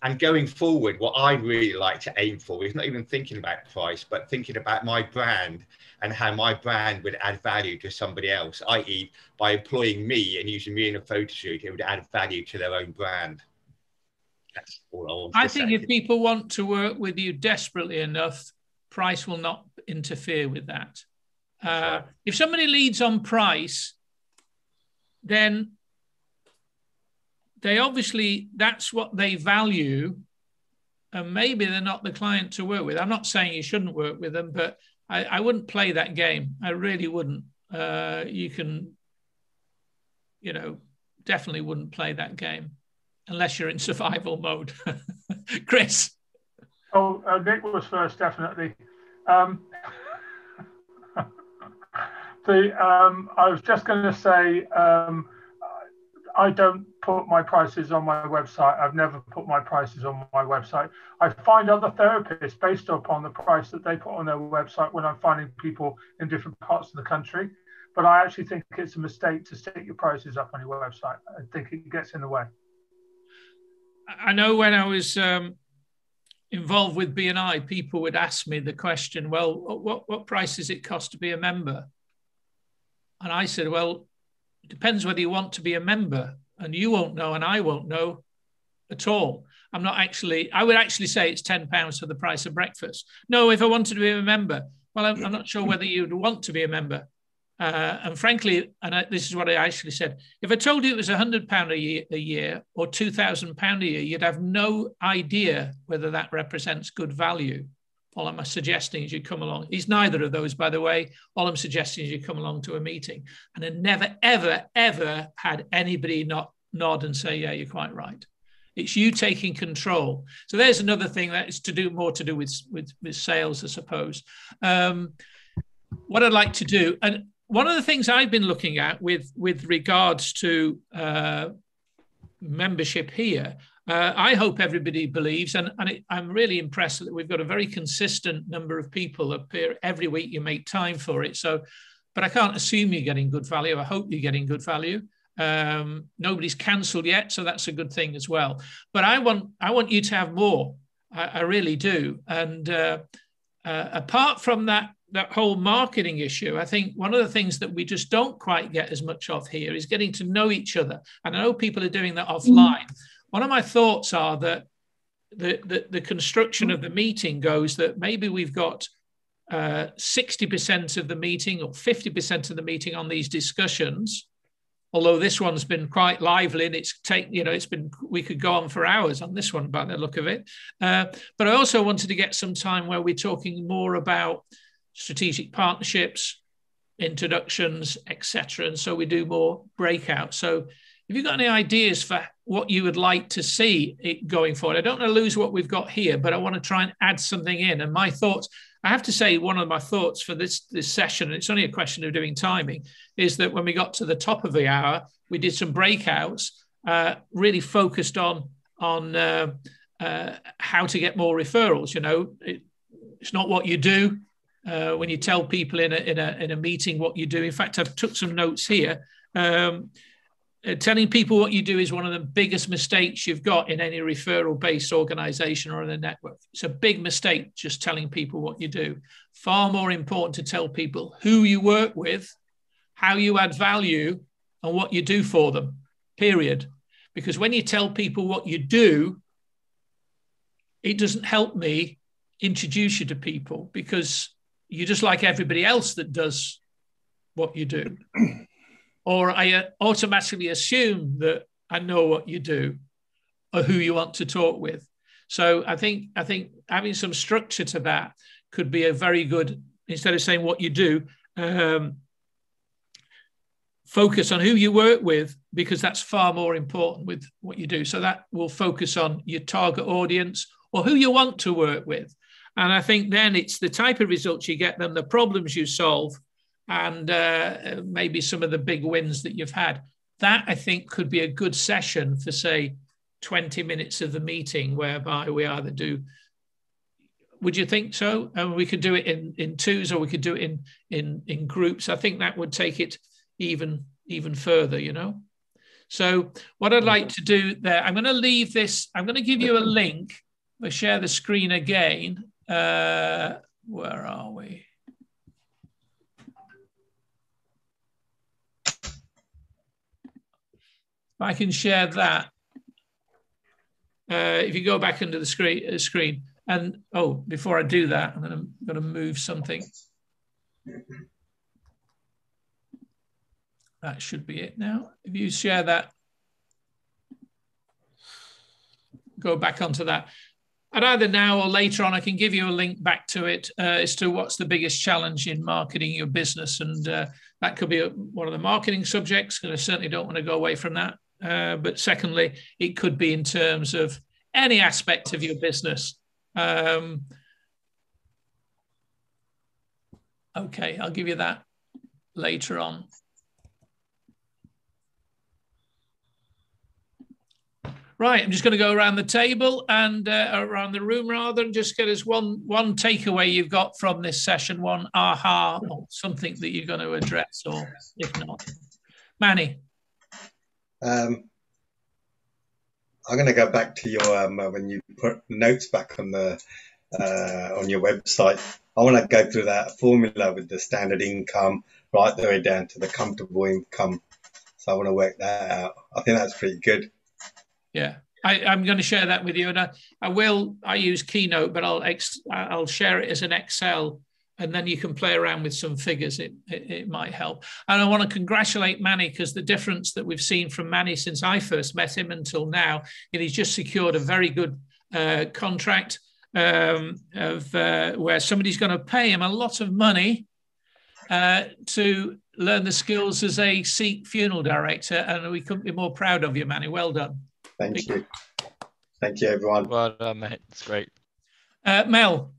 S10: And going forward, what I really like to aim for is not even thinking about price, but thinking about my brand and how my brand would add value to somebody else, i.e. by employing me and using me in a photo shoot, it would add value to their own brand. That's all I want to say.
S1: I think if people want to work with you desperately enough, price will not interfere with that. Right. If somebody leads on price, then they obviously, that's what they value, and maybe they're not the client to work with. I'm not saying you shouldn't work with them, but I wouldn't play that game. I really wouldn't. Definitely wouldn't play that game unless you're in survival mode. Chris.
S3: Oh, Nick was first, definitely. I was just going to say, I don't put my prices on my website. I've never put my prices on my website. I find other therapists based upon the price that they put on their website when I'm finding people in different parts of the country. but I actually think it's a mistake to stick your prices up on your website. I think it gets in the way.
S1: I know when I was involved with BNI, people would ask me the question, well, what price does it cost to be a member? And I said, well, it depends whether you want to be a member, and you won't know and I won't know at all. I would actually say it's £10 for the price of breakfast. No, if I wanted to be a member, well, I'm not sure whether you'd want to be a member. And frankly, this is what I actually said, if I told you it was £100 a year or £2,000 a year, you'd have no idea whether that represents good value. All I'm suggesting is you come along. He's neither of those, by the way. All I'm suggesting is you come along to a meeting. And I never, ever, ever had anybody nod and say, yeah, you're quite right. It's you taking control. So there's another thing that is more to do with sales, I suppose. What I'd like to do, and one of the things I've been looking at with regards to membership here, I hope everybody believes, and I'm really impressed that we've got a very consistent number of people appear every week. You make time for it. So, but I can't assume you're getting good value. I hope you're getting good value. Nobody's cancelled yet, so that's a good thing as well. But I want you to have more. I really do. And apart from that whole marketing issue, I think one of the things that we just don't quite get as much of here is getting to know each other. And I know people are doing that offline. One of my thoughts are that the construction of the meeting goes that maybe we've got 60% of the meeting or 50% of the meeting on these discussions. Although this one's been quite lively and we could go on for hours on this one by the look of it. But I also wanted to get some time where we're talking more about strategic partnerships, introductions, etc. And so we do more breakouts. So if you've got any ideas for what you would like to see it going forward, I don't want to lose what we've got here, but I want to try and add something in. And my thoughts, I have to say, one of my thoughts for this session, and it's only a question of doing timing, is that when we got to the top of the hour, we did some breakouts, really focused on how to get more referrals. You know, it's not what you do when you tell people in a meeting what you do. In fact, I've took some notes here. Telling people what you do is one of the biggest mistakes you've got in any referral-based organization or in a network. It's a big mistake just telling people what you do. Far more important to tell people who you work with, how you add value, and what you do for them, period. Because when you tell people what you do, it doesn't help me introduce you to people because you're just like everybody else that does what you do. Or I automatically assume that I know what you do or who you want to talk with. So I think having some structure to that could be a very good, instead of saying what you do, focus on who you work with, because that's far more important with what you do. So that will focus on your target audience or who you want to work with. And I think then it's the type of results you get, then the problems you solve, and maybe some of the big wins that you've had. That, I think, could be a good session for, say, 20 minutes of the meeting, whereby we either do, would you think so? And we could do it in twos, or we could do it in groups. I think that would take it even further, you know? So what I'd like to do there, I'm going to leave this, I'm going to give you a link. We'll share the screen again. Where are we? I can share that. If you go back into the screen, and before I do that, I'm going to move something. That should be it now. If you share that, go back onto that. And either now or later on, I can give you a link back to it as to what's the biggest challenge in marketing your business. And that could be one of the marketing subjects, because I certainly don't want to go away from that. But secondly, it could be in terms of any aspect of your business. Okay, I'll give you that later on. Right, I'm just going to go around the table and around the room rather, and just get us one takeaway you've got from this session, one aha or something that you're going to address, or if not. Manny.
S17: I'm going to go back to your when you put notes back on the on your website. I want to go through that formula with the standard income right the way down to the comfortable income. So I want to work that out. I think that's pretty good.
S1: Yeah, I'm going to share that with you, and I use Keynote, but I'll share it as an Excel, and then you can play around with some figures. It might help. And I want to congratulate Manny, because the difference that we've seen from Manny since I first met him until now, he's just secured a very good contract where somebody's going to pay him a lot of money to learn the skills as a Sikh funeral director, and we couldn't be more proud of you, Manny. Well done.
S17: Thank you. Thank you, everyone.
S4: Well done, mate. It's great.
S1: Mel.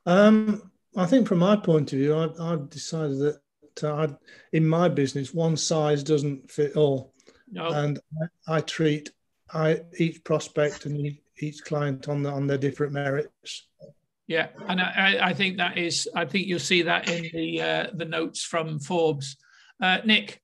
S7: I think from my point of view, I've decided that in my business, one size doesn't fit all. No. And I treat each prospect and each client on their different merits.
S1: Yeah, and I think that is. I think you'll see that in the notes from Forbes. Nick.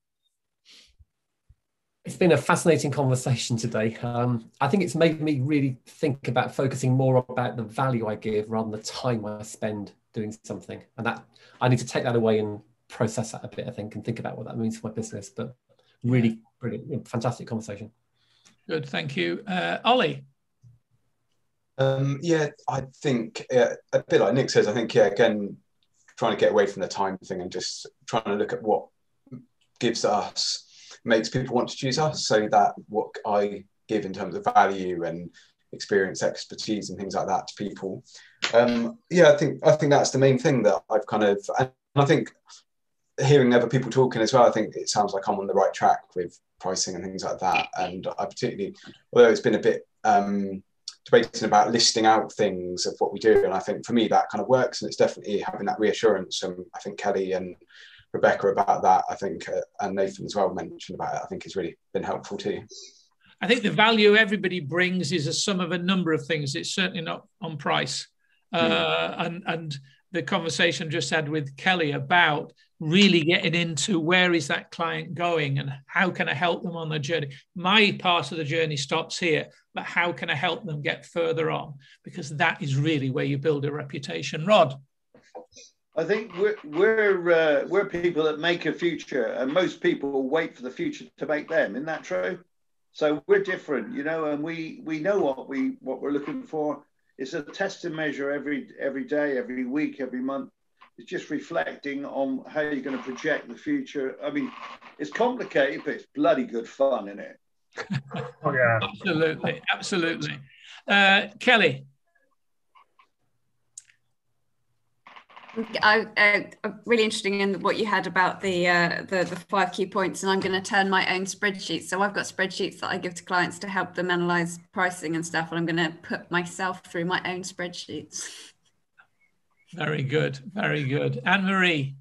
S6: It's been a fascinating conversation today. I think it's made me really think about focusing more about the value I give rather than the time I spend doing something. And that I need to take that away and process that a bit, I think, and think about what that means for my business. But really brilliant, fantastic conversation.
S1: Good, thank you. Ollie.
S13: Yeah, I think a bit like Nick says, I think, yeah, again, trying to get away from the time thing and just trying to look at what makes people want to choose us, so that what I give in terms of value and experience, expertise and things like that to people. Yeah, I think that's the main thing that I've kind of, and I think hearing other people talking as well, I think it sounds like I'm on the right track with pricing and things like that. And I particularly, although it's been a bit debating about listing out things of what we do, and I think for me that kind of works, and it's definitely having that reassurance. And I think Kelly and Rebecca about that, I think, and Nathan as well mentioned about it, I think has really been helpful too.
S1: I think the value everybody brings is a sum of a number of things. It's certainly not on price. And the conversation just had with Kelly about really getting into where is that client going and how can I help them on their journey. My part of the journey stops here, but how can I help them get further on? Because that is really where you build a reputation. Rod.
S16: I think we're people that make a future, and most people wait for the future to make them. Isn't that true? So we're different, and we know what we're looking for. It's a test and measure every day, every week, every month. It's just reflecting on how you're going to project the future. I mean, it's complicated, but it's bloody good fun, isn't it?
S3: Oh yeah,
S1: absolutely. Kelly.
S9: Really interesting in what you had about the 5 key points, and I'm going to turn my own spreadsheets. So I've got spreadsheets that I give to clients to help them analyze pricing and stuff, and I'm going to put myself through my own spreadsheets.
S1: Very good, very good. Anne-Marie.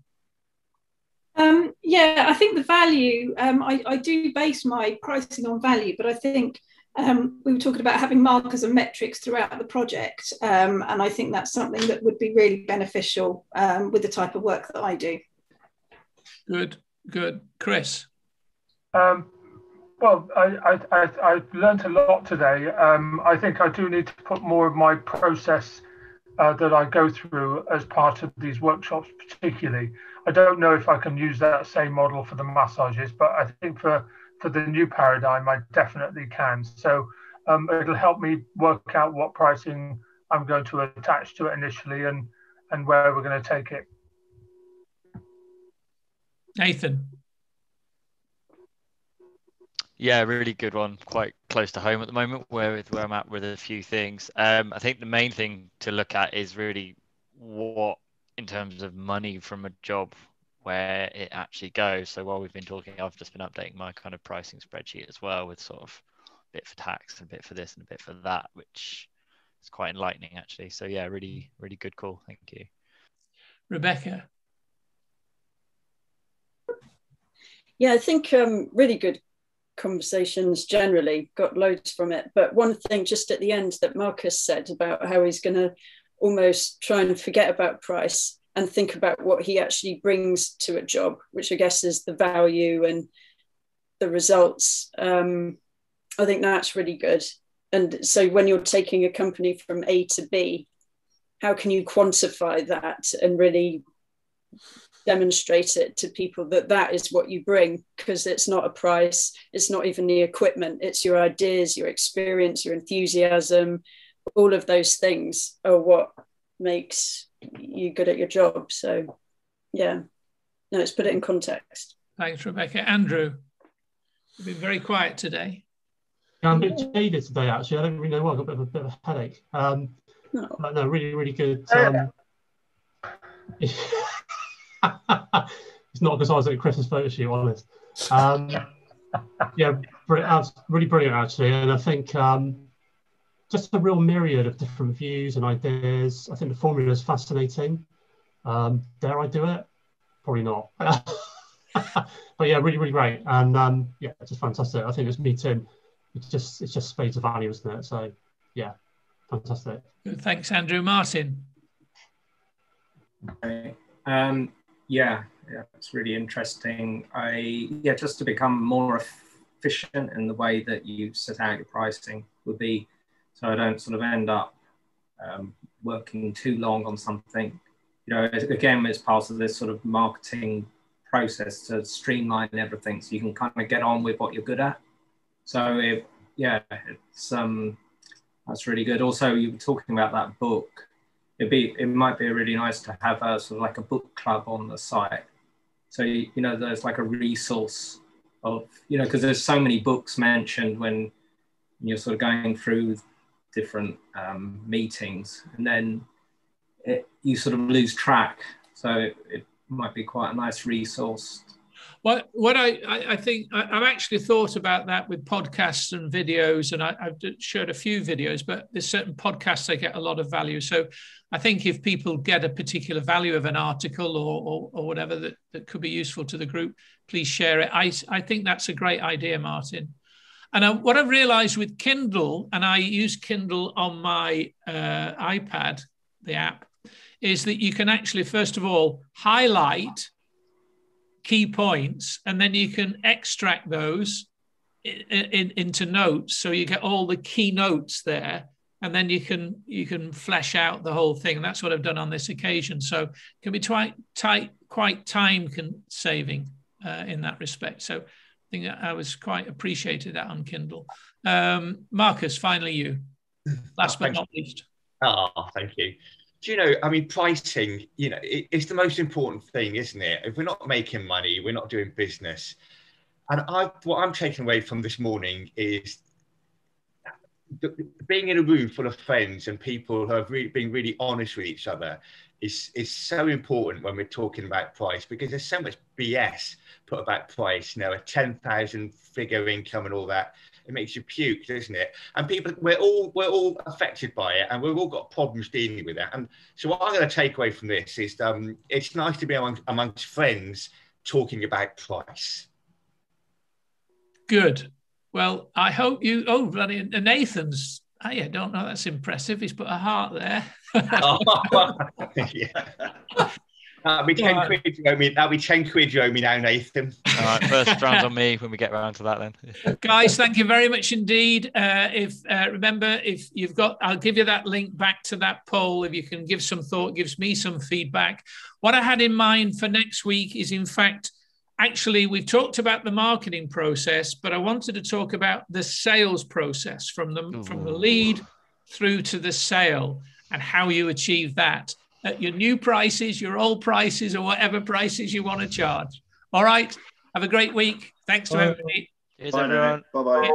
S8: Yeah, I think the value, I do base my pricing on value, but I think we were talking about having markers and metrics throughout the project, and I think that's something that would be really beneficial with the type of work that I do.
S1: Good. Chris?
S3: Well, I've learned a lot today. I think I do need to put more of my process that I go through as part of these workshops particularly. I don't know if I can use that same model for the massages, but I think for the new paradigm, I definitely can. So it'll help me work out what pricing I'm going to attach to it initially and where we're going to take it.
S1: Nathan.
S4: Yeah, really good one. Quite close to home at the moment where I'm at with a few things. I think the main thing to look at is really what, in terms of money from a job, where it actually goes. So while we've been talking, I've just been updating my kind of pricing spreadsheet as well, with sort of a bit for tax and a bit for this and a bit for that, which is quite enlightening actually. So yeah, really, really good call. Thank you.
S1: Rebecca.
S2: Yeah, I think really good conversations generally, got loads from it. But one thing just at the end that Marcus said about how he's going to almost try and forget about price and think about what he actually brings to a job, which I guess is the value and the results. I think that's really good. And so when you're taking a company from A to B, how can you quantify that and really demonstrate it to people that that is what you bring? Because it's not a price, it's not even the equipment, it's your ideas, your experience, your enthusiasm. All of those things are what makes you good at your job. So yeah, no, let's put it in context.
S1: Thanks, Rebecca. Andrew, you've been very quiet today.
S18: Yeah, I'm a bit jaded today, actually. I don't really know why. I've got a bit of a headache. But no, really, really good. It's not because I was at Chris's photo shoot, honest. Yeah, really brilliant, actually. And I think just a real myriad of different views and ideas. I think the formula is fascinating. Dare I do it? Probably not. But yeah, really, really great. And yeah, it's just fantastic. I think it's me, Tim. It's just spades of value, isn't it? So yeah, fantastic.
S1: Good. Thanks, Andrew. Martin.
S12: Okay. Yeah, it's really interesting. Just to become more efficient in the way that you set out your pricing would be, so I don't sort of end up working too long on something. You know, again, it's part of this sort of marketing process to streamline everything so you can kind of get on with what you're good at. So that's really good. Also, you were talking about that book. It might be really nice to have a sort of like a book club on the site. So, you know, there's like a resource of, you know, because there's so many books mentioned when you're sort of going through different meetings, and then you sort of lose track. So it might be quite a nice resource.
S1: What I think, I've actually thought about that with podcasts and videos, and I've shared a few videos, but there's certain podcasts I get a lot of value. So I think if people get a particular value of an article or whatever that could be useful to the group, please share it. I think that's a great idea, Martin. And what I've realized with Kindle, and I use Kindle on my iPad, the app, is that you can actually, first of all, highlight key points, and then you can extract those into notes, so you get all the key notes there, and then you can flesh out the whole thing. And that's what I've done on this occasion. So it can be quite time saving in that respect. So I think I was quite appreciated that on Kindle. Marcus, finally you. Last but not least.
S10: Oh, thank you. Do you know, I mean, pricing, you know, it's the most important thing, isn't it? If we're not making money, we're not doing business. And what I'm taking away from this morning is being in a room full of friends and people who have been really honest with each other is so important when we're talking about price, because there's so much BS put about price, you know, a 10,000 figure income and all that. It makes you puke, doesn't it? And people, we're all affected by it, and we've all got problems dealing with it. And so what I'm going to take away from this is it's nice to be amongst friends talking about price.
S1: Good. Well, I hope you. Oh, bloody Nathan's. I don't know. That's impressive. He's put a heart there.
S10: Yeah. That'll be 10 quid you owe me. That'll be 10 quid you owe me now, Nathan.
S4: All right, first round on me when we get around to that then.
S1: Guys, thank you very much indeed. Remember, if you've got, I'll give you that link back to that poll. If you can give some thought, gives me some feedback. What I had in mind for next week is, in fact, actually, we've talked about the marketing process, but I wanted to talk about the sales process from the lead through to the sale and how you achieve that at your new prices, your old prices, or whatever prices you want to charge. All right. Have a great week. Thanks to everybody.
S4: Cheers, everyone.
S16: Bye-bye.